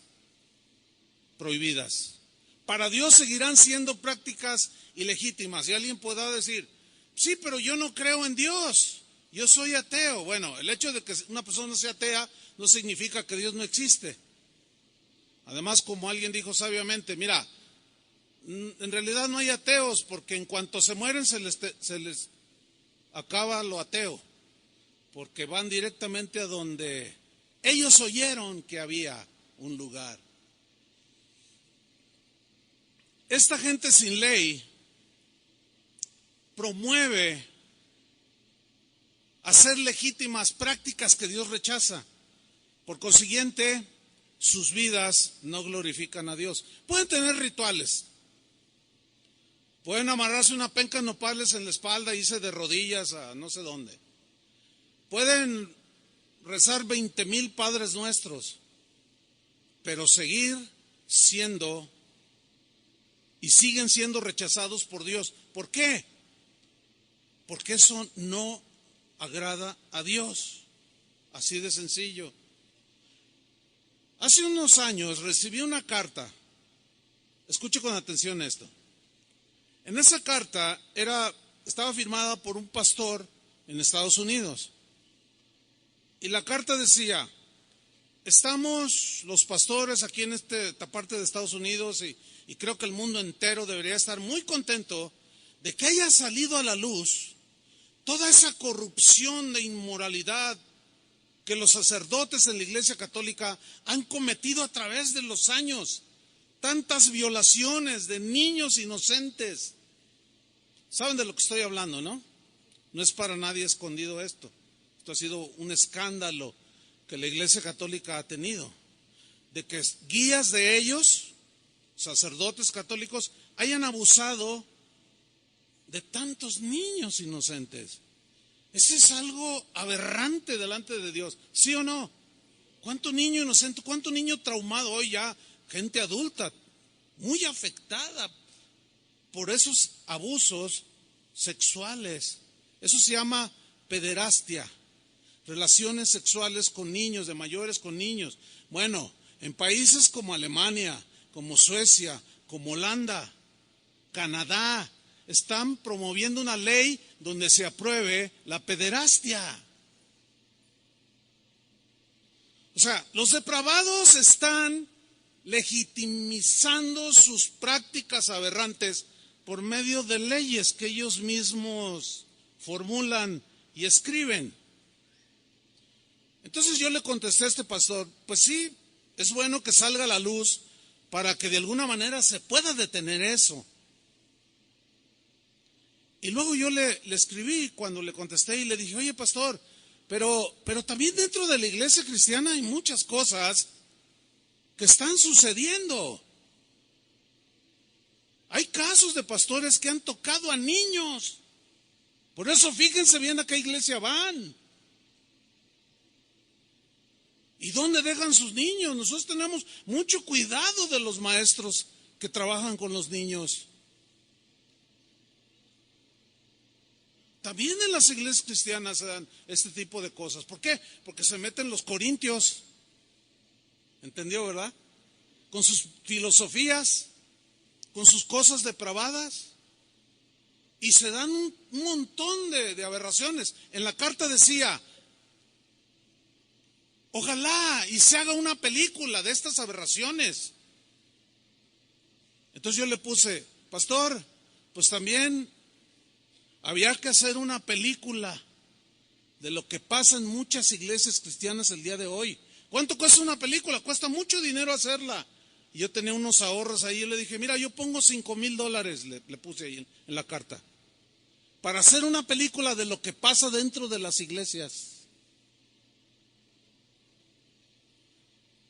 prohibidas. Para Dios seguirán siendo prácticas ilegítimas. Y alguien podrá decir, sí, pero yo no creo en Dios, yo soy ateo. Bueno, el hecho de que una persona sea atea no significa que Dios no existe. Además, como alguien dijo sabiamente, mira, en realidad no hay ateos, porque en cuanto se mueren se les acaba lo ateo, porque van directamente a donde ellos oyeron que había un lugar. Esta gente sin ley promueve hacer legítimas prácticas que Dios rechaza. Por consiguiente, sus vidas no glorifican a Dios. Pueden tener rituales, pueden amarrarse una penca de nopales en la espalda e irse de rodillas a no sé dónde. Pueden rezar 20,000 Padres Nuestros, pero siguen siendo rechazados por Dios. ¿Por qué? Porque eso no agrada a Dios. Así de sencillo. Hace unos años recibí una carta. Escuche con atención esto. En esa carta estaba firmada por un pastor en Estados Unidos. Y la carta decía, estamos los pastores aquí en esta parte de Estados Unidos y creo que el mundo entero debería estar muy contento de que haya salido a la luz toda esa corrupción de inmoralidad que los sacerdotes en la Iglesia Católica han cometido a través de los años. Tantas violaciones de niños inocentes. ¿Saben de lo que estoy hablando, no? No es para nadie escondido esto. Esto ha sido un escándalo que la Iglesia Católica ha tenido. De que guías de ellos, sacerdotes católicos, hayan abusado de tantos niños inocentes. Ese es algo aberrante delante de Dios, ¿sí o no? ¿Cuánto niño inocente, cuánto niño traumado hoy ya, gente adulta, muy afectada por esos abusos sexuales? Eso se llama pederastia, relaciones sexuales con niños, de mayores con niños. Bueno, en países como Alemania, como Suecia, como Holanda, Canadá, están promoviendo una ley donde se apruebe la pederastia. O sea, los depravados están legitimizando sus prácticas aberrantes por medio de leyes que ellos mismos formulan y escriben. Entonces yo le contesté a este pastor, pues sí, es bueno que salga a la luz para que de alguna manera se pueda detener eso. Y luego yo le escribí cuando le contesté y le dije, oye pastor, pero también dentro de la iglesia cristiana hay muchas cosas que están sucediendo. Hay casos de pastores que han tocado a niños. Por eso fíjense bien a qué iglesia van. ¿Y dónde dejan sus niños? Nosotros tenemos mucho cuidado de los maestros que trabajan con los niños. También en las iglesias cristianas se dan este tipo de cosas. ¿Por qué? Porque se meten los corintios. ¿Entendió, verdad? Con sus filosofías, con sus cosas depravadas. Y se dan un montón de aberraciones. En la carta decía, ojalá y se haga una película de estas aberraciones. Entonces yo le puse, pastor, pues también había que hacer una película de lo que pasa en muchas iglesias cristianas el día de hoy. ¿Cuánto cuesta una película? Cuesta mucho dinero hacerla. Y yo tenía unos ahorros ahí y le dije, mira, yo pongo $5,000, le puse ahí en la carta, para hacer una película de lo que pasa dentro de las iglesias.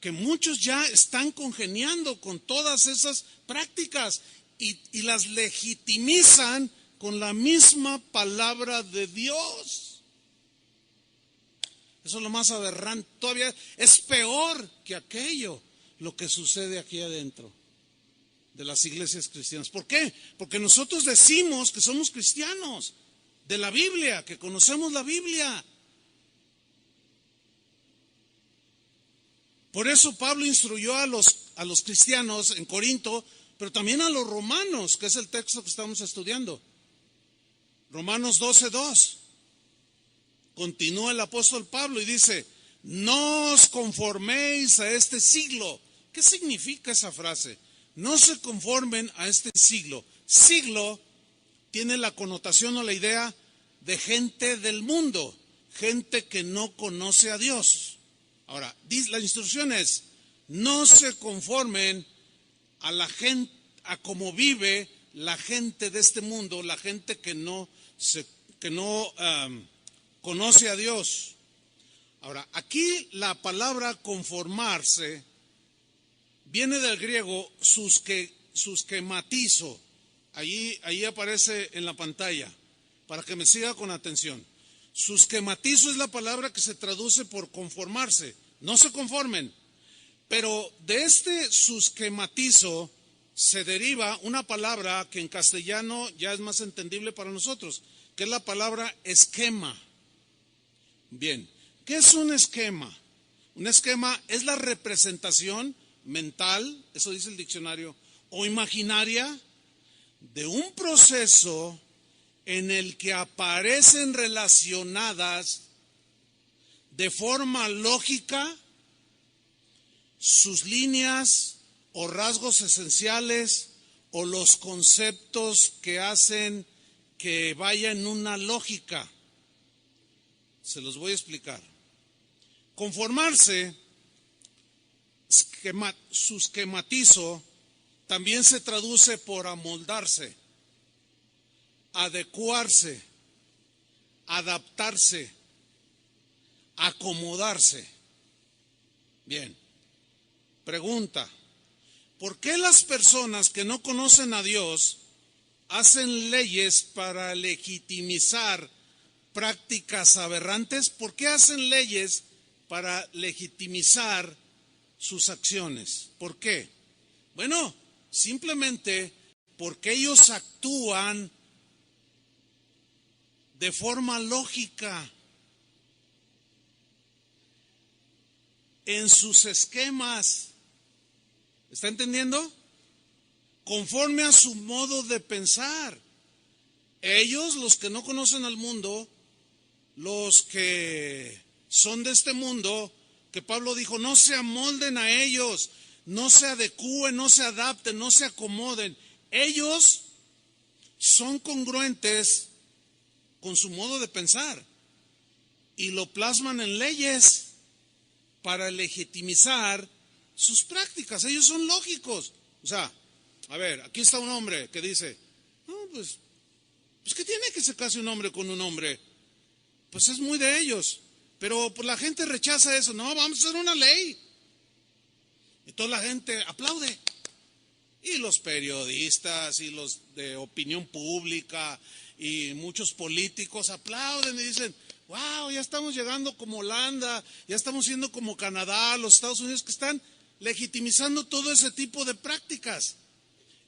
que muchos ya están congeniando con todas esas prácticas y las legitimizan con la misma palabra de Dios. Eso es lo más aberrante. Todavía es peor que aquello, lo que sucede aquí adentro de las iglesias cristianas. ¿Por qué? Porque nosotros decimos que somos cristianos de la Biblia, que conocemos la Biblia. Por eso Pablo instruyó a los cristianos en Corinto, pero también a los romanos, que es el texto que estamos estudiando. Romanos 12:2. Continúa el apóstol Pablo y dice: no os conforméis a este siglo. ¿Qué significa esa frase? No se conformen a este siglo. Siglo tiene la connotación o la idea de gente del mundo, gente que no conoce a Dios. Ahora, la instrucción es: no se conformen a la gente, a cómo vive la gente de este mundo, la gente que no conoce a Dios. Ahora, aquí la palabra conformarse viene del griego susquematizo. Ahí aparece en la pantalla, para que me siga con atención. Susquematizo es la palabra que se traduce por conformarse. No se conformen. Pero de este susquematizo se deriva una palabra que en castellano ya es más entendible para nosotros, que es la palabra esquema. Bien, ¿qué es un esquema? Un esquema es la representación mental, eso dice el diccionario, o imaginaria de un proceso en el que aparecen relacionadas de forma lógica sus líneas o rasgos esenciales o los conceptos que hacen que vaya en una lógica. Se los voy a explicar. Conformarse, susquematizo, también se traduce por amoldarse, adecuarse, adaptarse, acomodarse. Bien, pregunta: ¿por qué las personas que no conocen a Dios hacen leyes para legitimizar prácticas aberrantes? ¿Por qué hacen leyes para legitimizar sus acciones? ¿Por qué? Bueno, simplemente porque ellos actúan de forma lógica en sus esquemas. ¿Está entendiendo? Conforme a su modo de pensar. Ellos, los que no conocen al mundo, los que son de este mundo, que Pablo dijo: no se amolden a ellos, no se adecúen, no se adapten, no se acomoden. Ellos son congruentes con su modo de pensar y lo plasman en leyes para legitimizar sus prácticas. Ellos son lógicos. O sea, a ver, aquí está un hombre que dice: no, pues ¿qué tiene que se case un hombre con un hombre? Pues es muy de ellos. Pero pues la gente rechaza eso. No, vamos a hacer una ley. Y toda la gente aplaude. Y los periodistas y los de opinión pública y muchos políticos aplauden y dicen: wow, ya estamos llegando como Holanda, ya estamos siendo como Canadá, los Estados Unidos, que están legitimizando todo ese tipo de prácticas.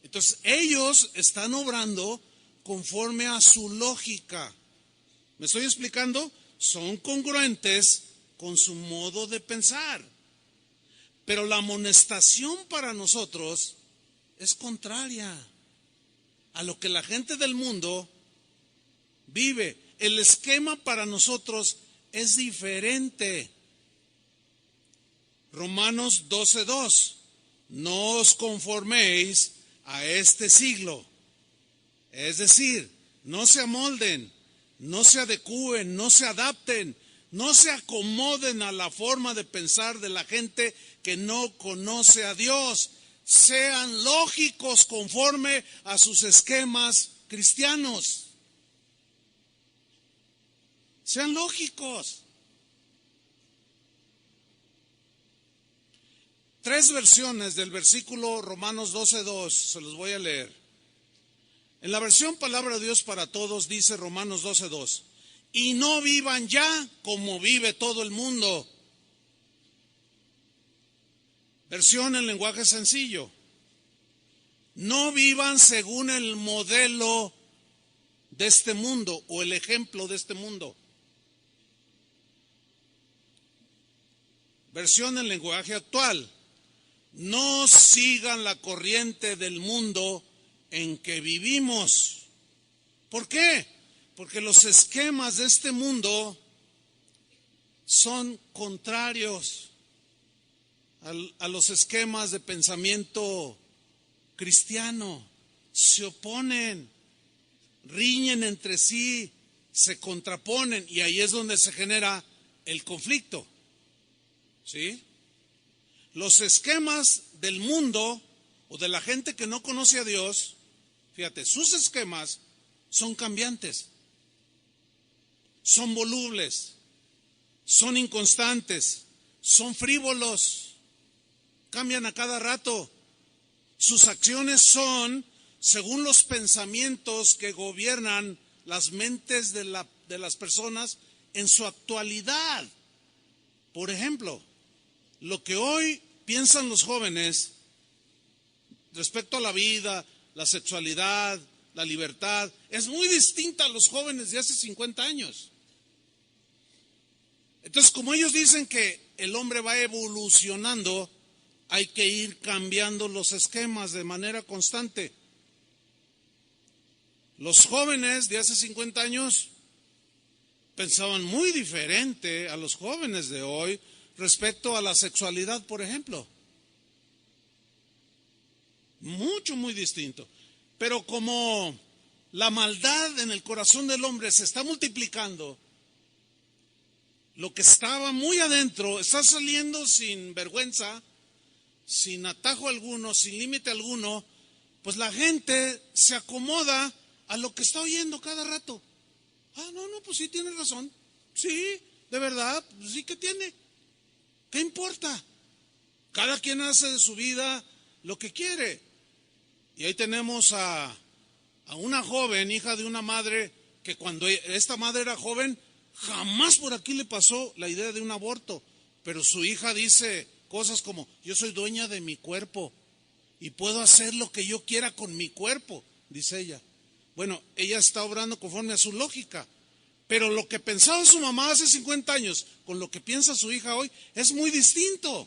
Entonces ellos están obrando conforme a su lógica. ¿Me estoy explicando? Son congruentes con su modo de pensar. Pero la amonestación para nosotros es contraria a lo que la gente del mundo vive. El esquema para nosotros es diferente. Romanos 12:2. No os conforméis a este siglo. Es decir, no se amolden, no se adecúen, no se adapten, no se acomoden a la forma de pensar de la gente que no conoce a Dios. Sean lógicos conforme a sus esquemas cristianos. Sean lógicos. tres versiones del versículo Romanos 12:2, se los voy a leer. En la versión Palabra de Dios para Todos dice Romanos 12:2, y no vivan ya como vive todo el mundo. Versión en lenguaje sencillo, no vivan según el modelo de este mundo o el ejemplo de este mundo. Versión en lenguaje actual, no sigan la corriente del mundo en que vivimos. ¿Por qué? Porque los esquemas de este mundo son contrarios a los esquemas de pensamiento cristiano. Se oponen, riñen entre sí, se contraponen y ahí es donde se genera el conflicto. ¿Sí? Los esquemas del mundo o de la gente que no conoce a Dios, fíjate, sus esquemas son cambiantes, son volubles, son inconstantes, son frívolos, cambian a cada rato. Sus acciones son según los pensamientos que gobiernan las mentes de las personas en su actualidad. Por ejemplo, lo que hoy piensan los jóvenes respecto a la vida, la sexualidad, la libertad, es muy distinta a los jóvenes de hace 50 años. Entonces, como ellos dicen que el hombre va evolucionando, hay que ir cambiando los esquemas de manera constante. Los jóvenes de hace 50 años pensaban muy diferente a los jóvenes de hoy respecto a la sexualidad, por ejemplo. Mucho, muy distinto. Pero como la maldad en el corazón del hombre se está multiplicando, lo que estaba muy adentro está saliendo sin vergüenza, sin atajo alguno, sin límite alguno, pues la gente se acomoda a lo que está oyendo cada rato. Ah, no, pues sí tiene razón. Sí, de verdad, pues sí que tiene. ¿Qué importa? Cada quien hace de su vida lo que quiere. Y ahí tenemos a una joven, hija de una madre, que cuando esta madre era joven, jamás por aquí le pasó la idea de un aborto. Pero su hija dice cosas como, yo soy dueña de mi cuerpo y puedo hacer lo que yo quiera con mi cuerpo, dice ella. Bueno, ella está obrando conforme a su lógica. Pero lo que pensaba su mamá hace 50 años con lo que piensa su hija hoy es muy distinto.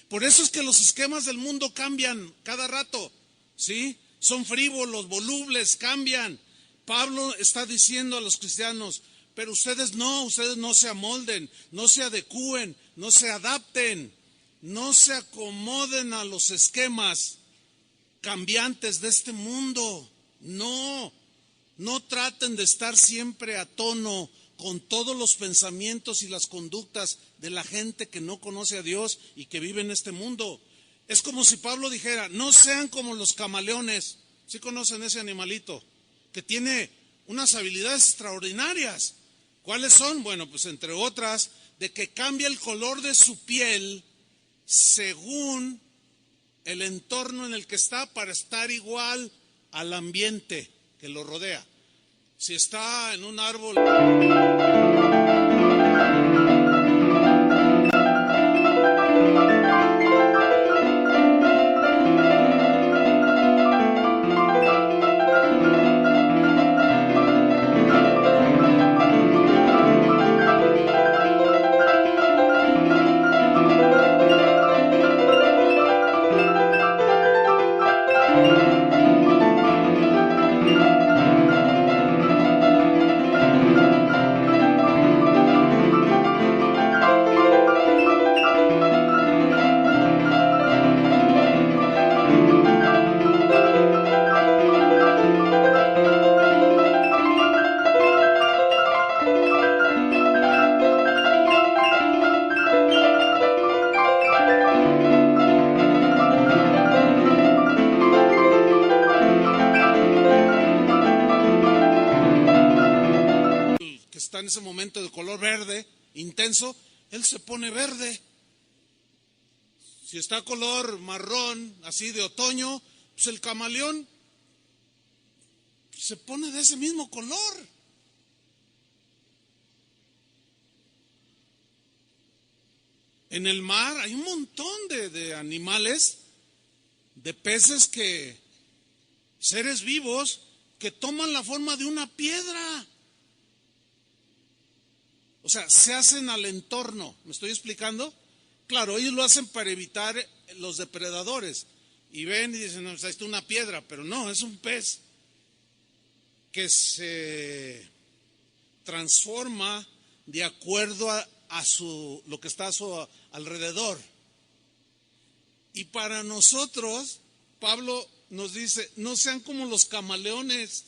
Por eso es que los esquemas del mundo cambian cada rato, ¿sí? Son frívolos, volubles, cambian. Pablo está diciendo a los cristianos, pero ustedes no se amolden, no se adecúen, no se adapten, no se acomoden a los esquemas cambiantes de este mundo. No traten de estar siempre a tono con todos los pensamientos y las conductas de la gente que no conoce a Dios y que vive en este mundo. Es como si Pablo dijera, no sean como los camaleones. ¿Sí conocen ese animalito? Que tiene unas habilidades extraordinarias. ¿Cuáles son? Bueno, pues entre otras, de que cambia el color de su piel según el entorno en el que está para estar igual al ambiente que lo rodea. Si está en un árbol... en ese momento de color verde intenso, él se pone verde. Si está color marrón, así de otoño, pues el camaleón se pone de ese mismo color. En el mar hay un montón de animales, de peces seres vivos que toman la forma de una piedra. O sea, se hacen al entorno. ¿Me estoy explicando? Claro, ellos lo hacen para evitar los depredadores. Y ven y dicen, no, está una piedra, pero no, es un pez que se transforma de acuerdo a lo que está a su alrededor. Y para nosotros, Pablo nos dice, no sean como los camaleones.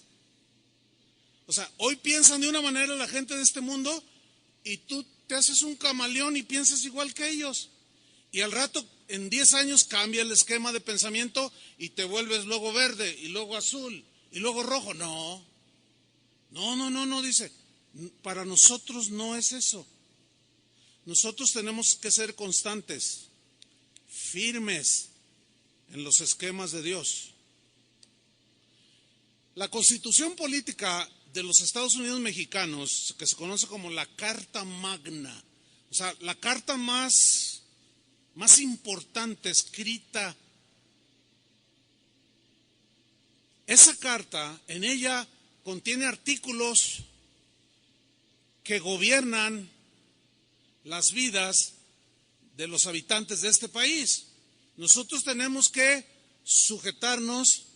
O sea, hoy piensan de una manera la gente de este mundo y tú te haces un camaleón y piensas igual que ellos. Y al rato, en 10 años, cambia el esquema de pensamiento y te vuelves luego verde y luego azul y luego rojo. No, dice, para nosotros no es eso. Nosotros tenemos que ser constantes, firmes en los esquemas de Dios. La Constitución Política de los Estados Unidos Mexicanos, que se conoce como la Carta Magna, o sea, la carta más importante escrita. Esa carta, en ella contiene artículos que gobiernan las vidas de los habitantes de este país. Nosotros tenemos que sujetarnos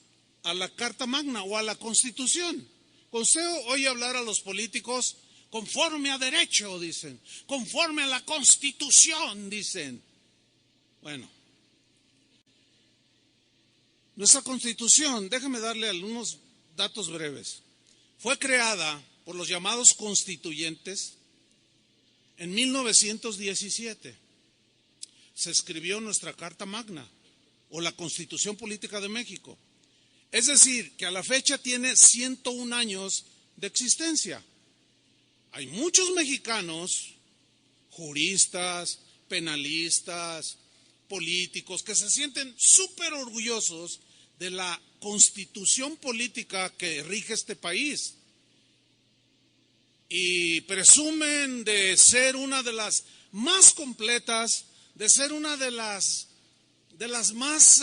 a la Carta Magna o a la Constitución. Usted oye hablar a los políticos conforme a derecho, dicen, conforme a la Constitución, dicen. Bueno, nuestra Constitución, déjeme darle algunos datos breves, fue creada por los llamados constituyentes en 1917. Se escribió nuestra Carta Magna o la Constitución Política de México. Es decir, que a la fecha tiene 101 años de existencia. Hay muchos mexicanos, juristas, penalistas, políticos, que se sienten súper orgullosos de la Constitución política que rige este país. Y presumen de ser una de las más completas, de ser una de las más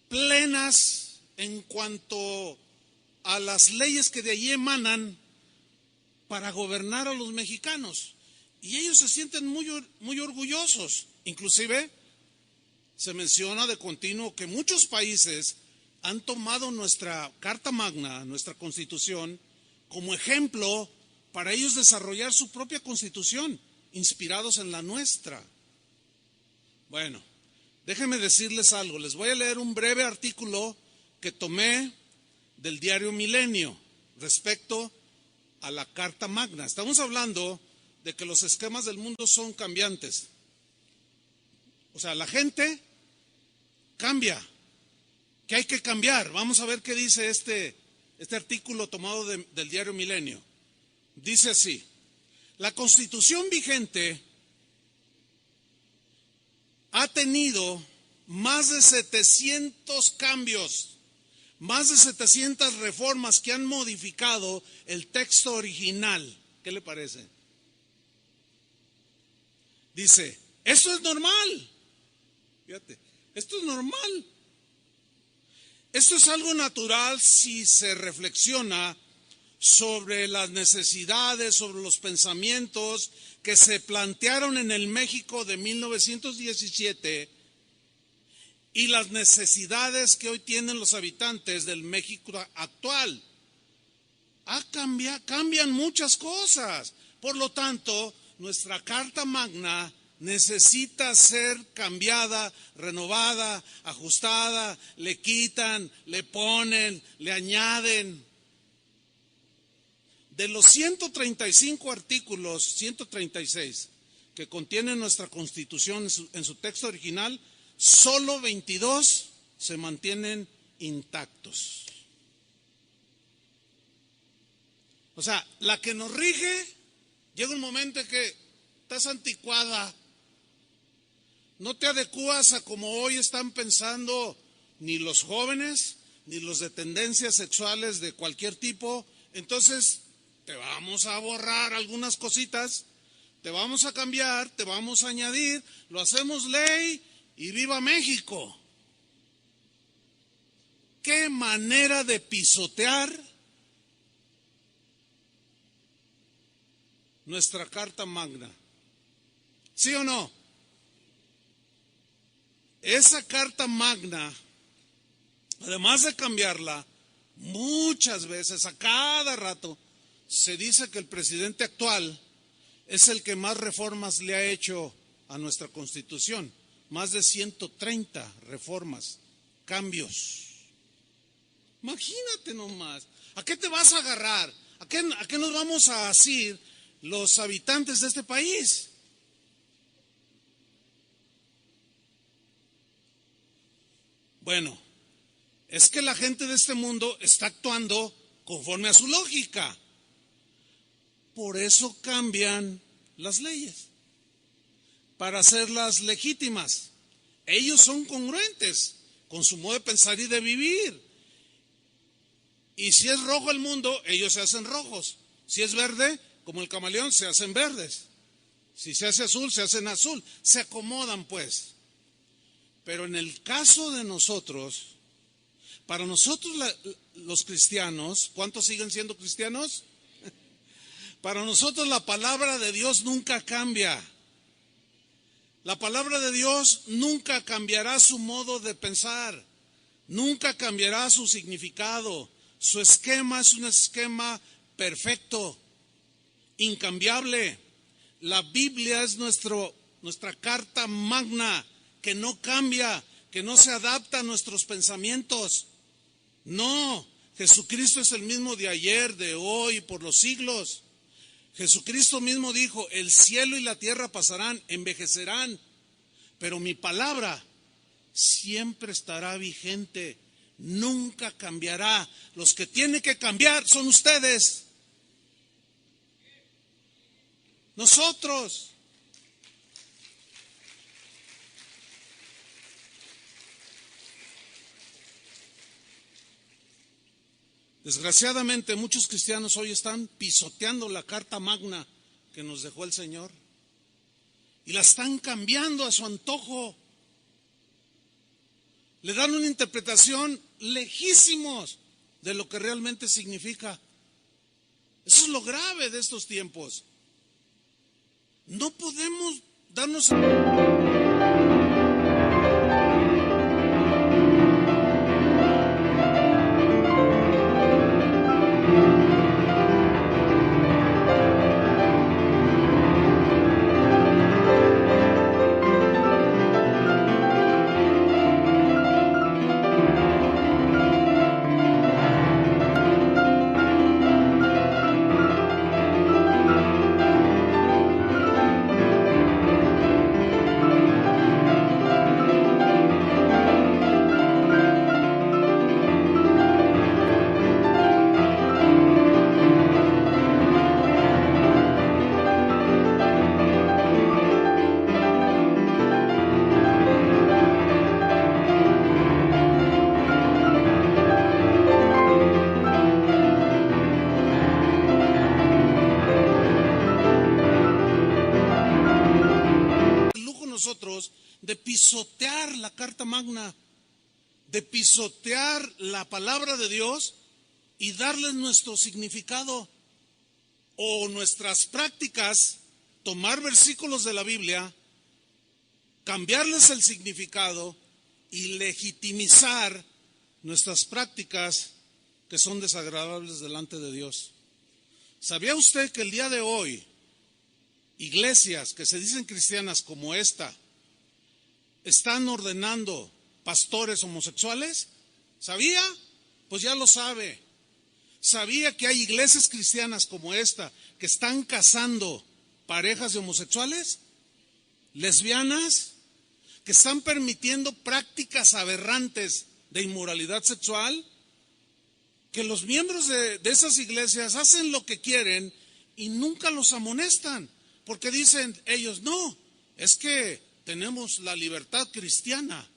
plenas en cuanto a las leyes que de allí emanan para gobernar a los mexicanos. Y ellos se sienten muy orgullosos. Inclusive se menciona de continuo que muchos países han tomado nuestra Carta Magna, nuestra Constitución, como ejemplo para ellos desarrollar su propia Constitución, inspirados en la nuestra. Bueno, déjenme decirles algo. Les voy a leer un breve artículo que tomé del diario Milenio respecto a la Carta Magna. Estamos hablando de que los esquemas del mundo son cambiantes. O sea, la gente cambia, que hay que cambiar. Vamos a ver qué dice este artículo tomado del diario Milenio. Dice así: la Constitución vigente ha tenido más de 700 cambios, más de 700 reformas que han modificado el texto original. ¿Qué le parece? Dice, esto es normal. Fíjate, esto es normal. Esto es algo natural si se reflexiona sobre las necesidades, sobre los pensamientos que se plantearon en el México de 1917 y las necesidades que hoy tienen los habitantes del México actual. Cambian muchas cosas. Por lo tanto, nuestra Carta Magna necesita ser cambiada, renovada, ajustada, le quitan, le ponen, le añaden. De los 135 artículos, 136, que contiene nuestra Constitución en su texto original, solo 22 se mantienen intactos. O sea, la que nos rige Llega un momento en que estás anticuada, no te adecuas a como hoy están pensando ni los jóvenes, ni los de tendencias sexuales de cualquier tipo. Entonces te vamos a borrar algunas cositas, te vamos a cambiar, te vamos a añadir, lo hacemos ley y viva México. ¿Qué manera de pisotear nuestra Carta Magna? ¿Sí o no? Esa Carta Magna, además de cambiarla, muchas veces, a cada rato, se dice que el presidente actual es el que más reformas le ha hecho a nuestra Constitución. Más de 130 reformas, cambios. Imagínate nomás, ¿a qué te vas a agarrar? ¿A qué nos vamos a asir los habitantes de este país? Bueno, es que la gente de este mundo está actuando conforme a su lógica. Por eso cambian las leyes, para hacerlas legítimas. Ellos son congruentes con su modo de pensar y de vivir. Y si es rojo el mundo, ellos se hacen rojos. Si es verde, como el camaleón, se hacen verdes. Si se hace azul, se hacen azul. Se acomodan, pues. Pero en el caso de nosotros, para nosotros los cristianos, ¿cuántos siguen siendo cristianos? Para nosotros la palabra de Dios nunca cambia. La palabra de Dios nunca cambiará su modo de pensar, nunca cambiará su significado. Su esquema es un esquema perfecto, incambiable. La Biblia es nuestra carta magna, que no cambia, que no se adapta a nuestros pensamientos. No, Jesucristo es el mismo de ayer, de hoy, por los siglos. Jesucristo mismo dijo, el cielo y la tierra pasarán, envejecerán, pero mi palabra siempre estará vigente, nunca cambiará. Los que tienen que cambiar son ustedes, nosotros. Desgraciadamente, muchos cristianos hoy están pisoteando la Carta Magna que nos dejó el Señor y la están cambiando a su antojo. Le dan una interpretación lejísimos de lo que realmente significa. Eso es lo grave de estos tiempos. No podemos darnos... de pisotear la Carta Magna, de pisotear la palabra de Dios y darle nuestro significado o nuestras prácticas, tomar versículos de la Biblia, cambiarles el significado y legitimizar nuestras prácticas que son desagradables delante de Dios. ¿Sabía usted que el día de hoy iglesias que se dicen cristianas como esta están ordenando pastores homosexuales? ¿Sabía? Pues ya lo sabe. ¿Sabía que hay iglesias cristianas como esta que están casando parejas de homosexuales, lesbianas, que están permitiendo prácticas aberrantes de inmoralidad sexual? Que los miembros de esas iglesias hacen lo que quieren y nunca los amonestan, porque dicen ellos, no, es que tenemos la libertad cristiana.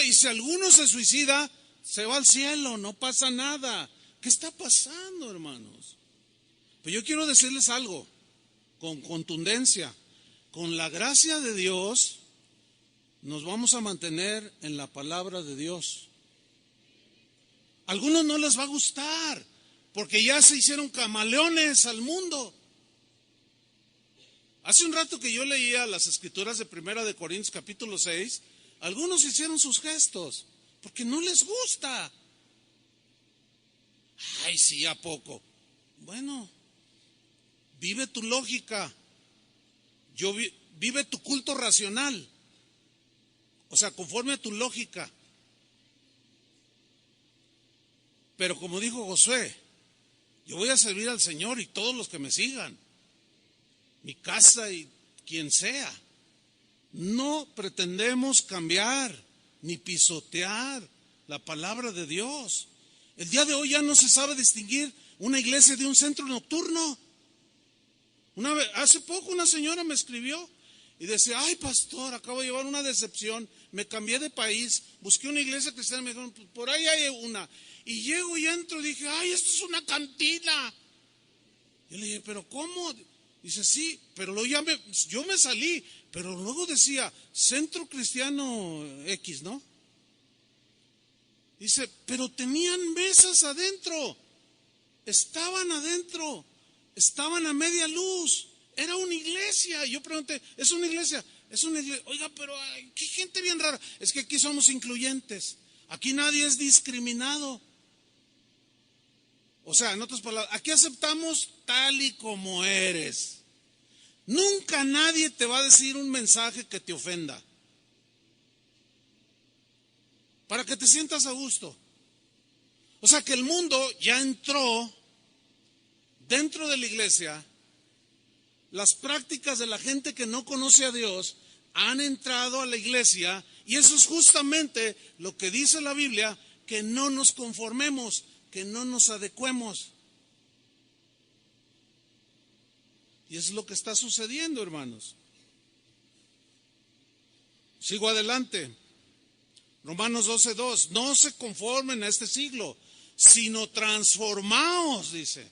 Y si alguno se suicida, se va al cielo, no pasa nada. ¿Qué está pasando, hermanos? Pues yo quiero decirles algo con contundencia. Con la gracia de Dios nos vamos a mantener en la palabra de Dios. A algunos no les va a gustar, porque ya se hicieron camaleones al mundo. Hace un rato que yo leía las escrituras de Primera de Corintios capítulo 6, algunos hicieron sus gestos, porque no les gusta. Ay, sí, ¿a poco? Bueno, vive tu lógica, vive tu culto racional, o sea, conforme a tu lógica. Pero como dijo Josué, yo voy a servir al Señor y todos los que me sigan, mi casa y quien sea. No pretendemos cambiar ni pisotear la palabra de Dios. El día de hoy ya no se sabe distinguir una iglesia de un centro nocturno. Hace poco una señora me escribió y decía, ay pastor, acabo de llevar una decepción, me cambié de país, busqué una iglesia cristiana, me dijeron, por ahí hay una. Y llego y entro y dije, ay, esto es una cantina. Yo le dije, pero ¿cómo? Dice, sí, pero yo me salí, pero luego decía, Centro Cristiano X, ¿no? Dice, pero tenían mesas adentro, estaban a media luz, era una iglesia. Yo pregunté, ¿es una iglesia? Es una iglesia. Oiga, pero qué gente bien rara. Es que aquí somos incluyentes, aquí nadie es discriminado. O sea, en otras palabras, aquí aceptamos tal y como eres. Nunca nadie te va a decir un mensaje que te ofenda, para que te sientas a gusto. O sea que el mundo ya entró dentro de la iglesia, las prácticas de la gente que no conoce a Dios han entrado a la iglesia, y eso es justamente lo que dice la Biblia, que no nos conformemos, que no nos adecuemos. Y eso es lo que está sucediendo, hermanos. Sigo adelante. Romanos 12:2, no se conformen a este siglo, sino transformaos, dice,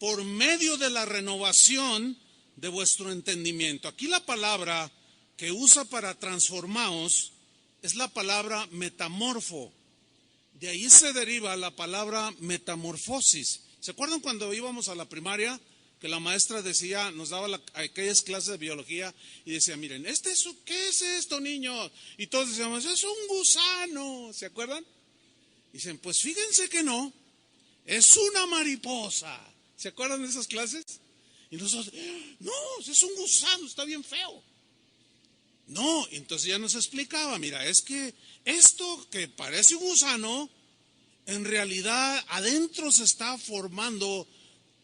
por medio de la renovación de vuestro entendimiento. Aquí la palabra que usa para transformaos es la palabra metamorfo. De ahí se deriva la palabra metamorfosis. ¿Se acuerdan cuando íbamos a la primaria? Que la maestra decía, nos daba aquellas clases de biología y decía, miren, ¿qué es esto, niños? Y todos decíamos, es un gusano, ¿se acuerdan? Dicen, pues fíjense que no, es una mariposa. ¿Se acuerdan de esas clases? Y nosotros, no, es un gusano, está bien feo. No, entonces ya nos explicaba, mira, es que esto que parece un gusano, en realidad adentro se está formando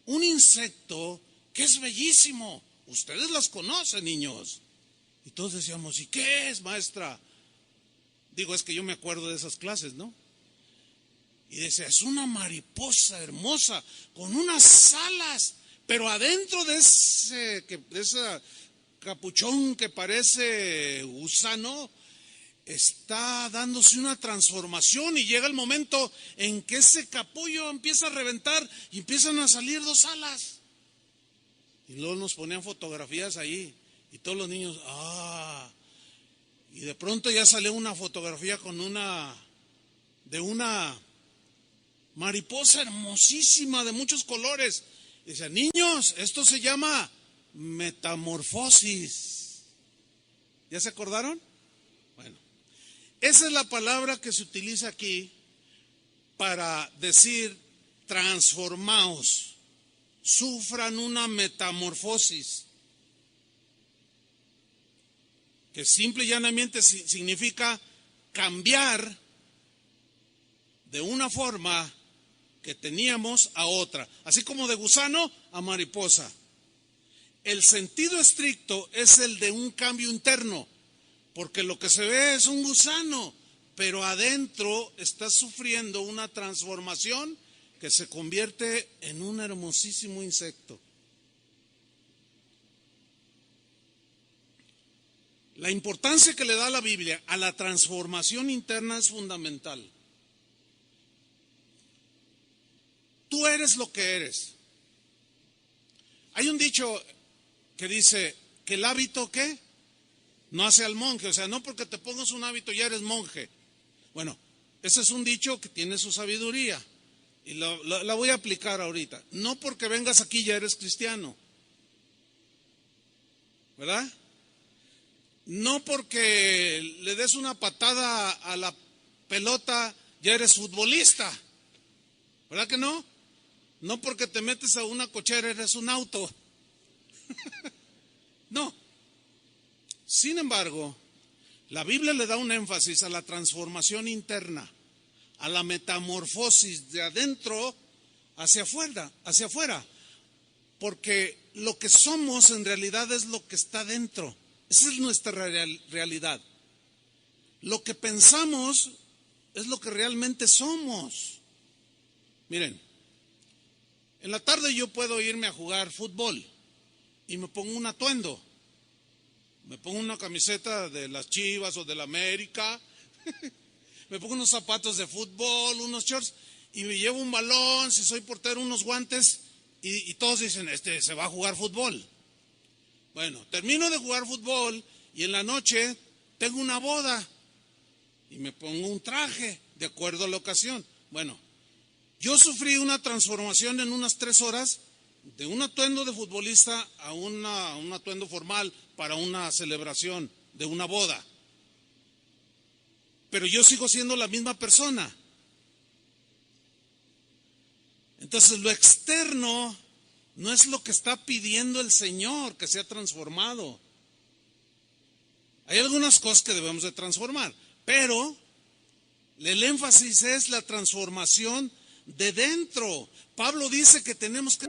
un insecto que es bellísimo. Ustedes las conocen, niños. Y todos decíamos, ¿y qué es, maestra? Digo, es que yo me acuerdo de esas clases, ¿no? Y decía, es una mariposa hermosa, con unas alas, pero adentro de ese capuchón que parece gusano, está dándose una transformación, y llega el momento en que ese capullo empieza a reventar y empiezan a salir dos alas. Y luego nos ponían fotografías ahí y todos los niños, y de pronto ya salió una fotografía de una mariposa hermosísima de muchos colores. Y dice, niños, esto se llama metamorfosis. ¿Ya se acordaron? Bueno, esa es la palabra que se utiliza aquí para decir transformaos, sufran una metamorfosis, que simple y llanamente significa cambiar de una forma que teníamos a otra, así como de gusano a mariposa. El sentido estricto es el de un cambio interno, porque lo que se ve es un gusano, pero adentro está sufriendo una transformación que se convierte en un hermosísimo insecto. La importancia que le da la Biblia a la transformación interna es fundamental. Tú eres lo que eres. Hay un dicho que dice que el hábito, ¿qué? No hace al monje. O sea, no porque te pongas un hábito ya eres monje. Bueno, ese es un dicho que tiene su sabiduría. Y la voy a aplicar ahorita. No porque vengas aquí ya eres cristiano. ¿Verdad? No porque le des una patada a la pelota ya eres futbolista. ¿Verdad que no? No porque te metes a una cochera eres un auto. No. Sin embargo, la Biblia le da un énfasis a la transformación interna, a la metamorfosis de adentro hacia afuera, porque lo que somos en realidad es lo que está dentro. Esa es nuestra realidad. Lo que pensamos es lo que realmente somos. Miren, en la tarde yo puedo irme a jugar fútbol y me pongo un atuendo. Me pongo una camiseta de las Chivas o de la América, me pongo unos zapatos de fútbol, unos shorts y me llevo un balón, si soy portero, unos guantes y todos dicen, se va a jugar fútbol. Bueno, termino de jugar fútbol y en la noche tengo una boda y me pongo un traje de acuerdo a la ocasión. Bueno, yo sufrí una transformación en unas 3 horas de un atuendo de futbolista a un atuendo formal para una celebración de una boda. Pero yo sigo siendo la misma persona. Entonces lo externo no es lo que está pidiendo el Señor que sea transformado. Hay algunas cosas que debemos de transformar, pero el énfasis es la transformación de dentro. Pablo dice que tenemos que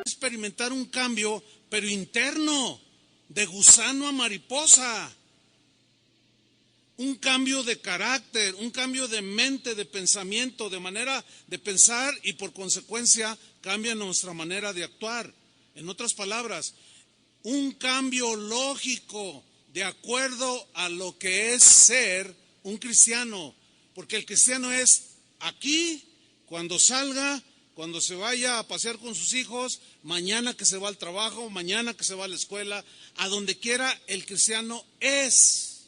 experimentar un cambio, pero interno, de gusano a mariposa. Un cambio de carácter, un cambio de mente, de pensamiento, de manera de pensar y por consecuencia cambia nuestra manera de actuar. En otras palabras, un cambio lógico de acuerdo a lo que es ser un cristiano. Porque el cristiano es aquí, cuando salga, cuando se vaya a pasear con sus hijos, mañana que se va al trabajo, mañana que se va a la escuela, a donde quiera el cristiano es.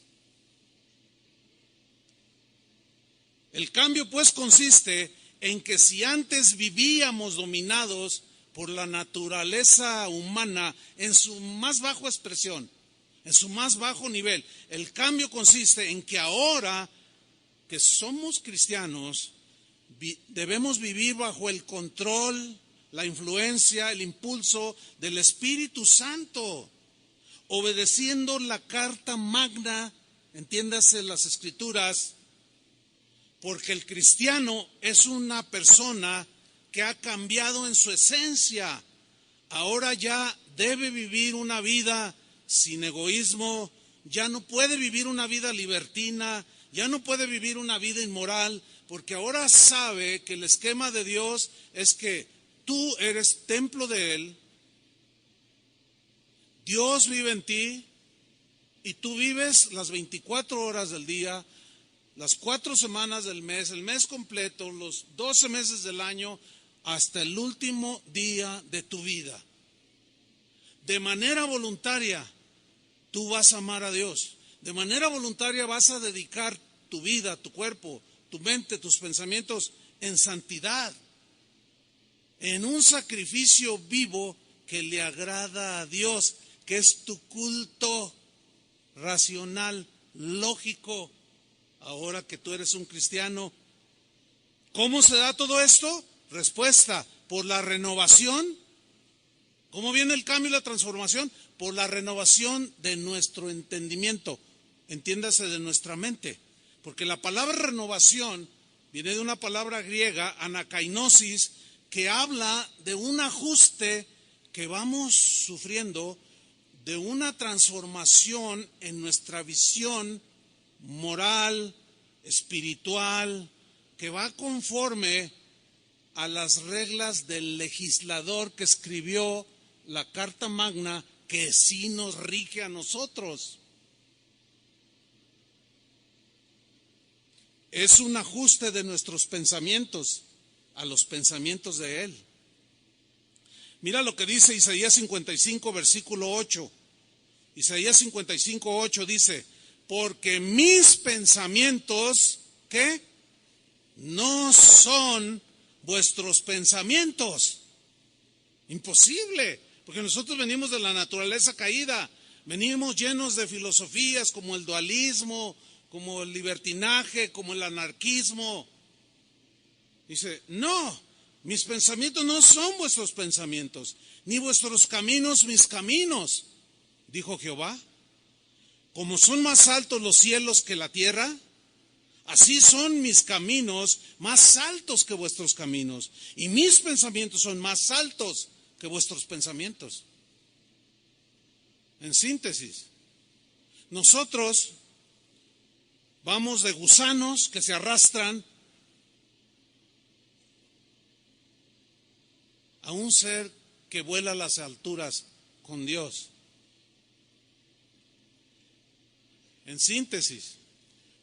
El cambio pues consiste en que si antes vivíamos dominados por la naturaleza humana en su más baja expresión, en su más bajo nivel, el cambio consiste en que ahora que somos cristianos, debemos vivir bajo el control, la influencia, el impulso del Espíritu Santo, obedeciendo la carta magna, entiéndase las Escrituras, porque el cristiano es una persona que ha cambiado en su esencia. Ahora ya debe vivir una vida sin egoísmo, ya no puede vivir una vida libertina, ya no puede vivir una vida inmoral, porque ahora sabe que el esquema de Dios es que tú eres templo de Él, Dios vive en ti y tú vives las 24 horas del día, las 4 semanas del mes, el mes completo, los 12 meses del año, hasta el último día de tu vida. De manera voluntaria, tú vas a amar a Dios. De manera voluntaria vas a dedicar tu vida, tu cuerpo, tu mente, tus pensamientos en santidad, en un sacrificio vivo que le agrada a Dios, que es tu culto racional, lógico, ahora que tú eres un cristiano. ¿Cómo se da todo esto? Respuesta, por la renovación. ¿Cómo viene el cambio y la transformación? Por la renovación de nuestro entendimiento, entiéndase, de nuestra mente. Porque la palabra renovación viene de una palabra griega, anakainosis, que habla de un ajuste que vamos sufriendo, de una transformación en nuestra visión moral, espiritual, que va conforme a las reglas del legislador que escribió la Carta Magna, que sí nos rige a nosotros. Es un ajuste de nuestros pensamientos a los pensamientos de Él. Mira lo que dice Isaías 55, versículo 8. Isaías 55, 8 dice: porque mis pensamientos, ¿qué? No son vuestros pensamientos. Imposible, porque nosotros venimos de la naturaleza caída, venimos llenos de filosofías como el dualismo, como el libertinaje, como el anarquismo. Dice, no, mis pensamientos no son vuestros pensamientos, ni vuestros caminos mis caminos, dijo Jehová. Como son más altos los cielos que la tierra, así son mis caminos más altos que vuestros caminos, y mis pensamientos son más altos que vuestros pensamientos. En síntesis, nosotros vamos de gusanos que se arrastran a un ser que vuela a las alturas con Dios. En síntesis,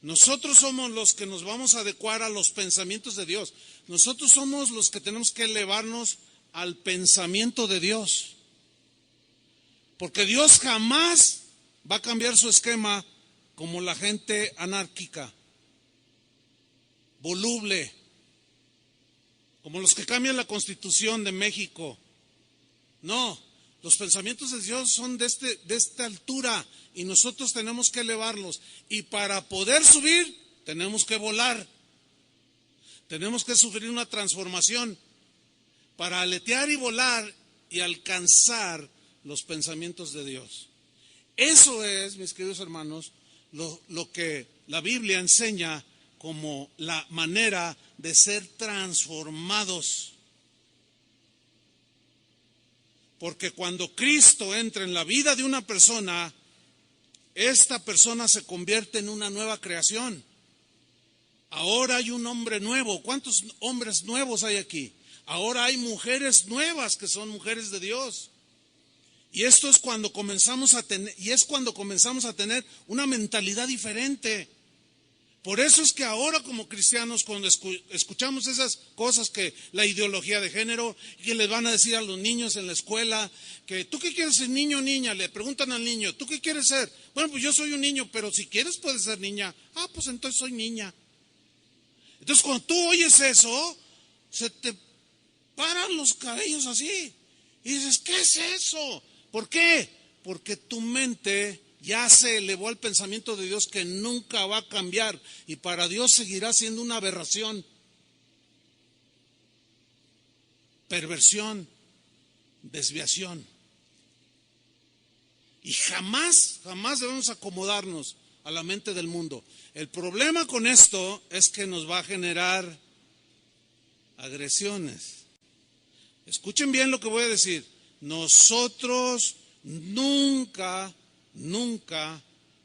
nosotros somos los que nos vamos a adecuar a los pensamientos de Dios. Nosotros somos los que tenemos que elevarnos al pensamiento de Dios. Porque Dios jamás va a cambiar su esquema como la gente anárquica, voluble, como los que cambian la Constitución de México. No, los pensamientos de Dios son de esta altura y nosotros tenemos que elevarlos. Y para poder subir, tenemos que volar. Tenemos que sufrir una transformación para aletear y volar y alcanzar los pensamientos de Dios. Eso es, mis queridos hermanos, lo que la Biblia enseña como la manera de ser transformados. Porque cuando Cristo entra en la vida de una persona, esta persona se convierte en una nueva creación. Ahora hay un hombre nuevo. ¿Cuántos hombres nuevos hay aquí? Ahora hay mujeres nuevas que son mujeres de Dios. Y esto es cuando comenzamos a tener, una mentalidad diferente. Por eso es que ahora como cristianos, cuando escuchamos esas cosas, que la ideología de género, que les van a decir a los niños en la escuela, que ¿tú qué quieres ser, niño o niña? Le preguntan al niño, ¿tú qué quieres ser? Bueno, pues yo soy un niño, pero si quieres puedes ser niña. Ah, pues entonces soy niña. Entonces cuando tú oyes eso, se te paran los cabellos así. Y dices, ¿qué es eso? ¿Por qué? Porque tu mente ya se elevó al pensamiento de Dios, que nunca va a cambiar, y para Dios seguirá siendo una aberración, perversión, desviación. Y jamás debemos acomodarnos a la mente del mundo. El problema con esto es que nos va a generar agresiones. Escuchen bien lo que voy a decir. Nosotros nunca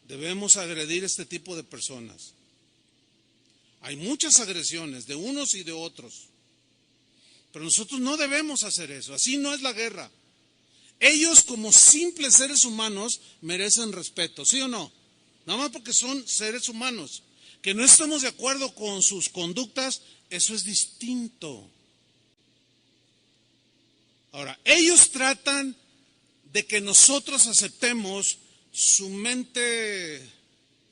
debemos agredir este tipo de personas. Hay muchas agresiones de unos y de otros, pero nosotros no debemos hacer eso. Así no es la guerra. Ellos, como simples seres humanos, merecen respeto, ¿sí o no? Nada más porque son seres humanos. Que no estamos de acuerdo con sus conductas, eso es distinto. Ahora, ellos tratan de que nosotros aceptemos su mente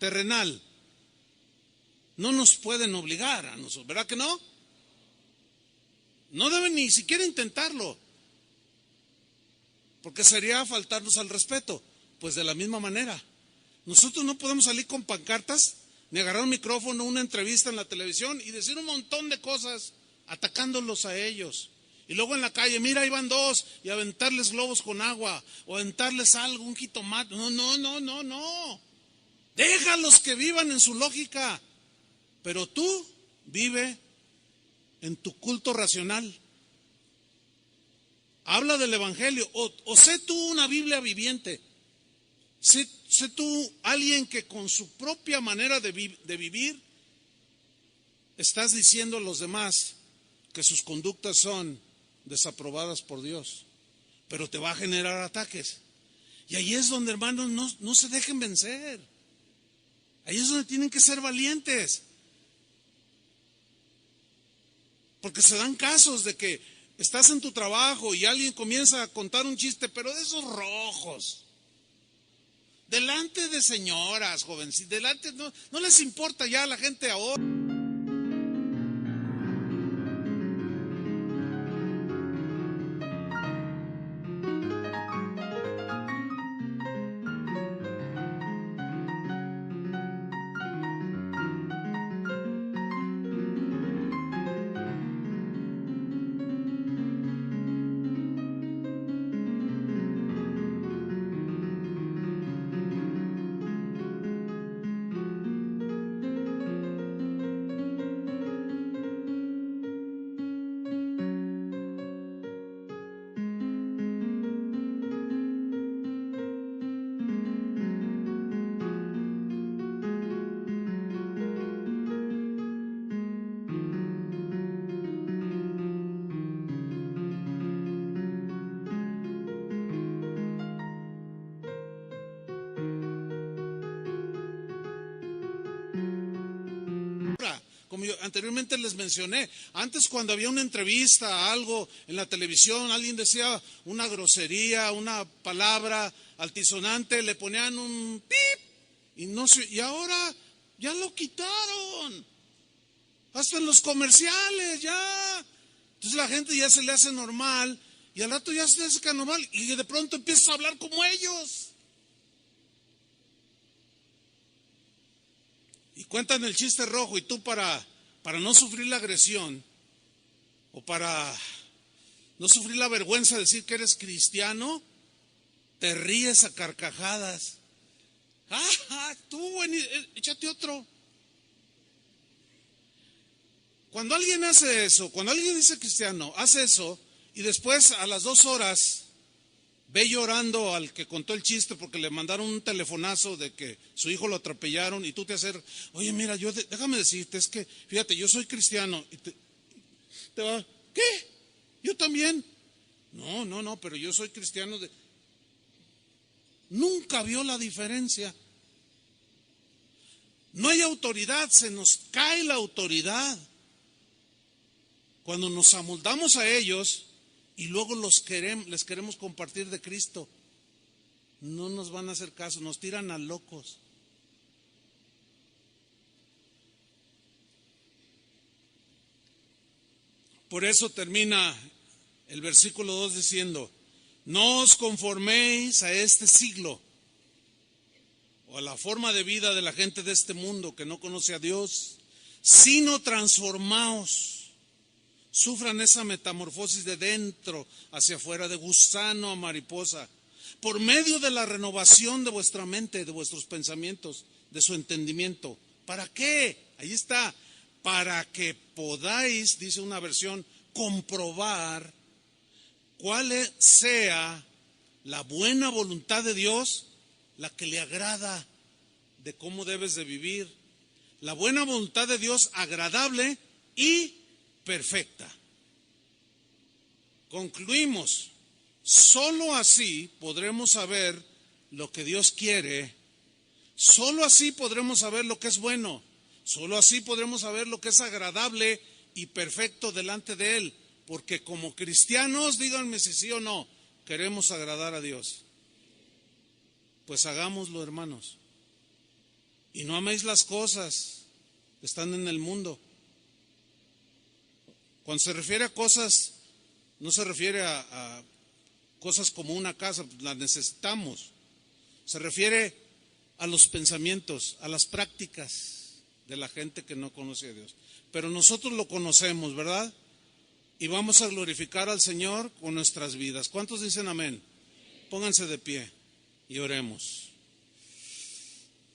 terrenal no nos pueden obligar a nosotros, ¿verdad que no? No deben ni siquiera intentarlo, porque sería faltarnos al respeto. Pues de la misma manera, nosotros no podemos salir con pancartas, ni agarrar un micrófono, una entrevista en la televisión y decir un montón de cosas atacándolos a ellos. Y luego en la calle, mira, ahí van dos, y aventarles globos con agua, o aventarles algo, un jitomate. No. Déjalos que vivan en su lógica, pero tú vive en tu culto racional. Habla del evangelio, o sé tú una Biblia viviente. Sé tú alguien que con su propia manera de vivir estás diciendo a los demás que sus conductas son desaprobadas por Dios, pero te va a generar ataques. Y ahí es donde, hermanos, no se dejen vencer. Ahí es donde tienen que ser valientes. Porque se dan casos de que estás en tu trabajo y alguien comienza a contar un chiste, pero de esos rojos. Delante de señoras, jovencitas, delante, no les importa ya a la gente ahora. Como yo anteriormente les mencioné, antes cuando había una entrevista, algo en la televisión, alguien decía una grosería, una palabra altisonante, le ponían un pip y ahora ya lo quitaron. Hasta en los comerciales ya. Entonces la gente ya se le hace normal y al rato ya se le hace normal y de pronto empiezas a hablar como ellos. Y cuentan el chiste rojo y tú para no sufrir la agresión o para no sufrir la vergüenza de decir que eres cristiano, te ríes a carcajadas. Tú, échate otro. Cuando alguien hace eso, cuando alguien dice cristiano, hace eso y después a las 2 horas ve llorando al que contó el chiste porque le mandaron un telefonazo de que su hijo lo atropellaron y tú te acercas, oye, mira, déjame decirte, es que, fíjate, yo soy cristiano. Y te va, ¿qué? ¿Yo también? No, pero yo soy cristiano. Nunca vio la diferencia. No hay autoridad, se nos cae la autoridad. Cuando nos amoldamos a ellos y luego les queremos compartir de Cristo, no nos van a hacer caso, nos tiran a locos. Por eso termina el versículo 2 diciendo, no os conforméis a este siglo o a la forma de vida de la gente de este mundo que no conoce a Dios, sino transformaos. Sufran esa metamorfosis de dentro hacia afuera, de gusano a mariposa, por medio de la renovación de vuestra mente, de vuestros pensamientos, de su entendimiento. ¿Para qué? Ahí está. Para que podáis, dice una versión, comprobar cuál sea la buena voluntad de Dios, la que le agrada de cómo debes de vivir. La buena voluntad de Dios agradable y perfecta. Concluimos, solo así podremos saber lo que Dios quiere, solo así podremos saber lo que es bueno, solo así podremos saber lo que es agradable y perfecto delante de Él, porque como cristianos, díganme si sí o no, queremos agradar a Dios. Pues hagámoslo, hermanos. y no améis las cosas que están en el mundo. Cuando se refiere a cosas, no se refiere a cosas como una casa, pues las necesitamos. Se refiere a los pensamientos, a las prácticas de la gente que no conoce a Dios. Pero nosotros lo conocemos, ¿verdad? Y vamos a glorificar al Señor con nuestras vidas. ¿Cuántos dicen amén? Pónganse de pie y oremos.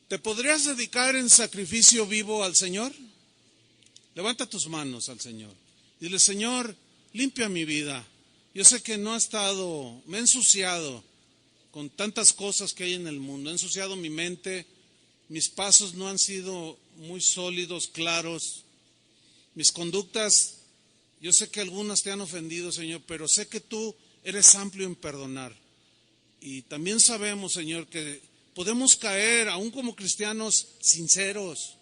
¿Te podrías dedicar en sacrificio vivo al Señor? Levanta tus manos al Señor. Dile: Señor, limpia mi vida. Yo sé que no he estado, me he ensuciado con tantas cosas que hay en el mundo. He ensuciado mi mente, mis pasos no han sido muy sólidos, claros. Mis conductas, yo sé que algunas te han ofendido, Señor, pero sé que tú eres amplio en perdonar. Y también sabemos, Señor, que podemos caer, aún como cristianos sinceros.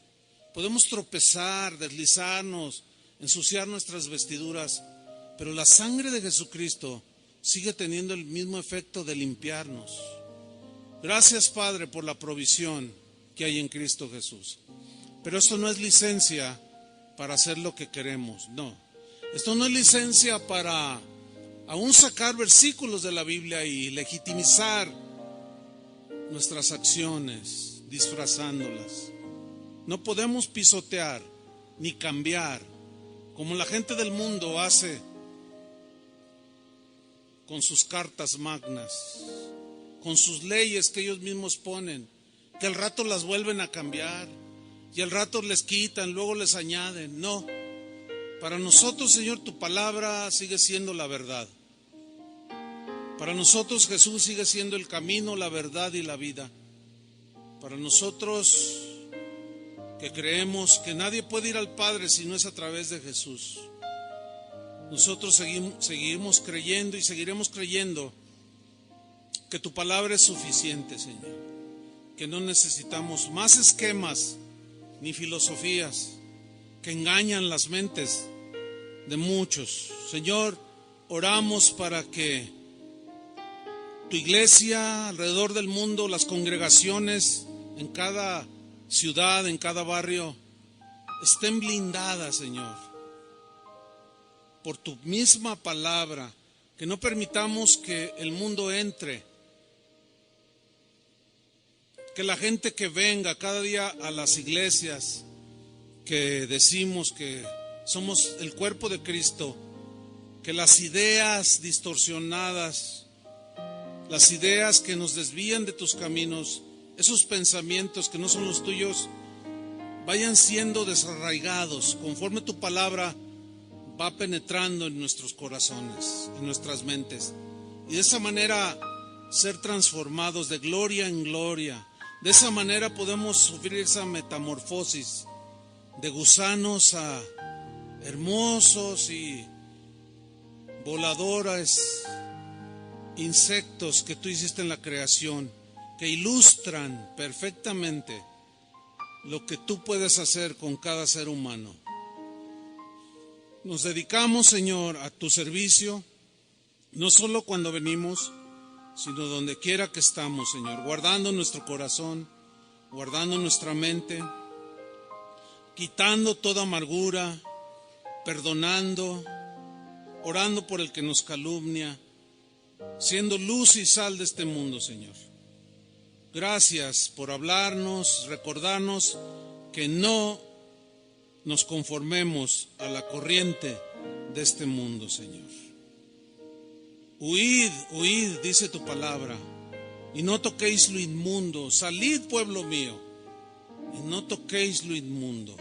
Podemos tropezar, deslizarnos, ensuciar nuestras vestiduras, pero la sangre de Jesucristo sigue teniendo el mismo efecto de limpiarnos. Gracias, Padre, por la provisión que hay en Cristo Jesús. Pero esto no es licencia para hacer lo que queremos, no. Esto no es licencia para aún sacar versículos de la Biblia y legitimizar nuestras acciones, disfrazándolas. No podemos pisotear ni cambiar como la gente del mundo hace con sus cartas magnas, con sus leyes que ellos mismos ponen, que al rato las vuelven a cambiar y al rato les quitan, luego les añaden. No, para nosotros, Señor, tu palabra sigue siendo la verdad. Para nosotros Jesús sigue siendo el camino, la verdad y la vida. Para nosotros que creemos que nadie puede ir al Padre si no es a través de Jesús, nosotros seguimos creyendo y seguiremos creyendo que tu palabra es suficiente, Señor. Que no necesitamos más esquemas ni filosofías que engañan las mentes de muchos. Señor, oramos para que tu iglesia alrededor del mundo, las congregaciones en cada ciudad, en cada barrio, estén blindadas, Señor, por tu misma palabra, que no permitamos que el mundo entre, que la gente que venga cada día a las iglesias, que decimos que somos el cuerpo de Cristo, que las ideas distorsionadas, las ideas que nos desvían de tus caminos, esos pensamientos que no son los tuyos, vayan siendo desarraigados conforme tu palabra va penetrando en nuestros corazones, en nuestras mentes, y de esa manera ser transformados de gloria en gloria. De esa manera podemos sufrir esa metamorfosis de gusanos a hermosos y voladores insectos que tú hiciste en la creación, que ilustran perfectamente lo que tú puedes hacer con cada ser humano. Nos dedicamos, Señor, a tu servicio, no solo cuando venimos, sino donde quiera que estamos, Señor, guardando nuestro corazón, guardando nuestra mente, quitando toda amargura, perdonando, orando por el que nos calumnia, siendo luz y sal de este mundo, Señor. Gracias por hablarnos, recordarnos que no nos conformemos a la corriente de este mundo, Señor. Huid, huid, dice tu palabra, y no toquéis lo inmundo. Salid, pueblo mío, y no toquéis lo inmundo.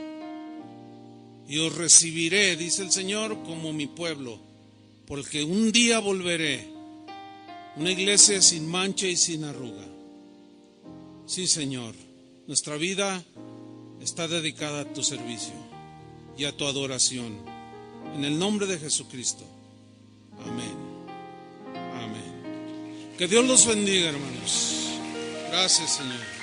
Y os recibiré, dice el Señor, como mi pueblo, porque un día volveré, una iglesia sin mancha y sin arruga. Sí, Señor, nuestra vida está dedicada a tu servicio y a tu adoración. En el nombre de Jesucristo. Amén. Amén. Que Dios los bendiga, hermanos. Gracias, Señor.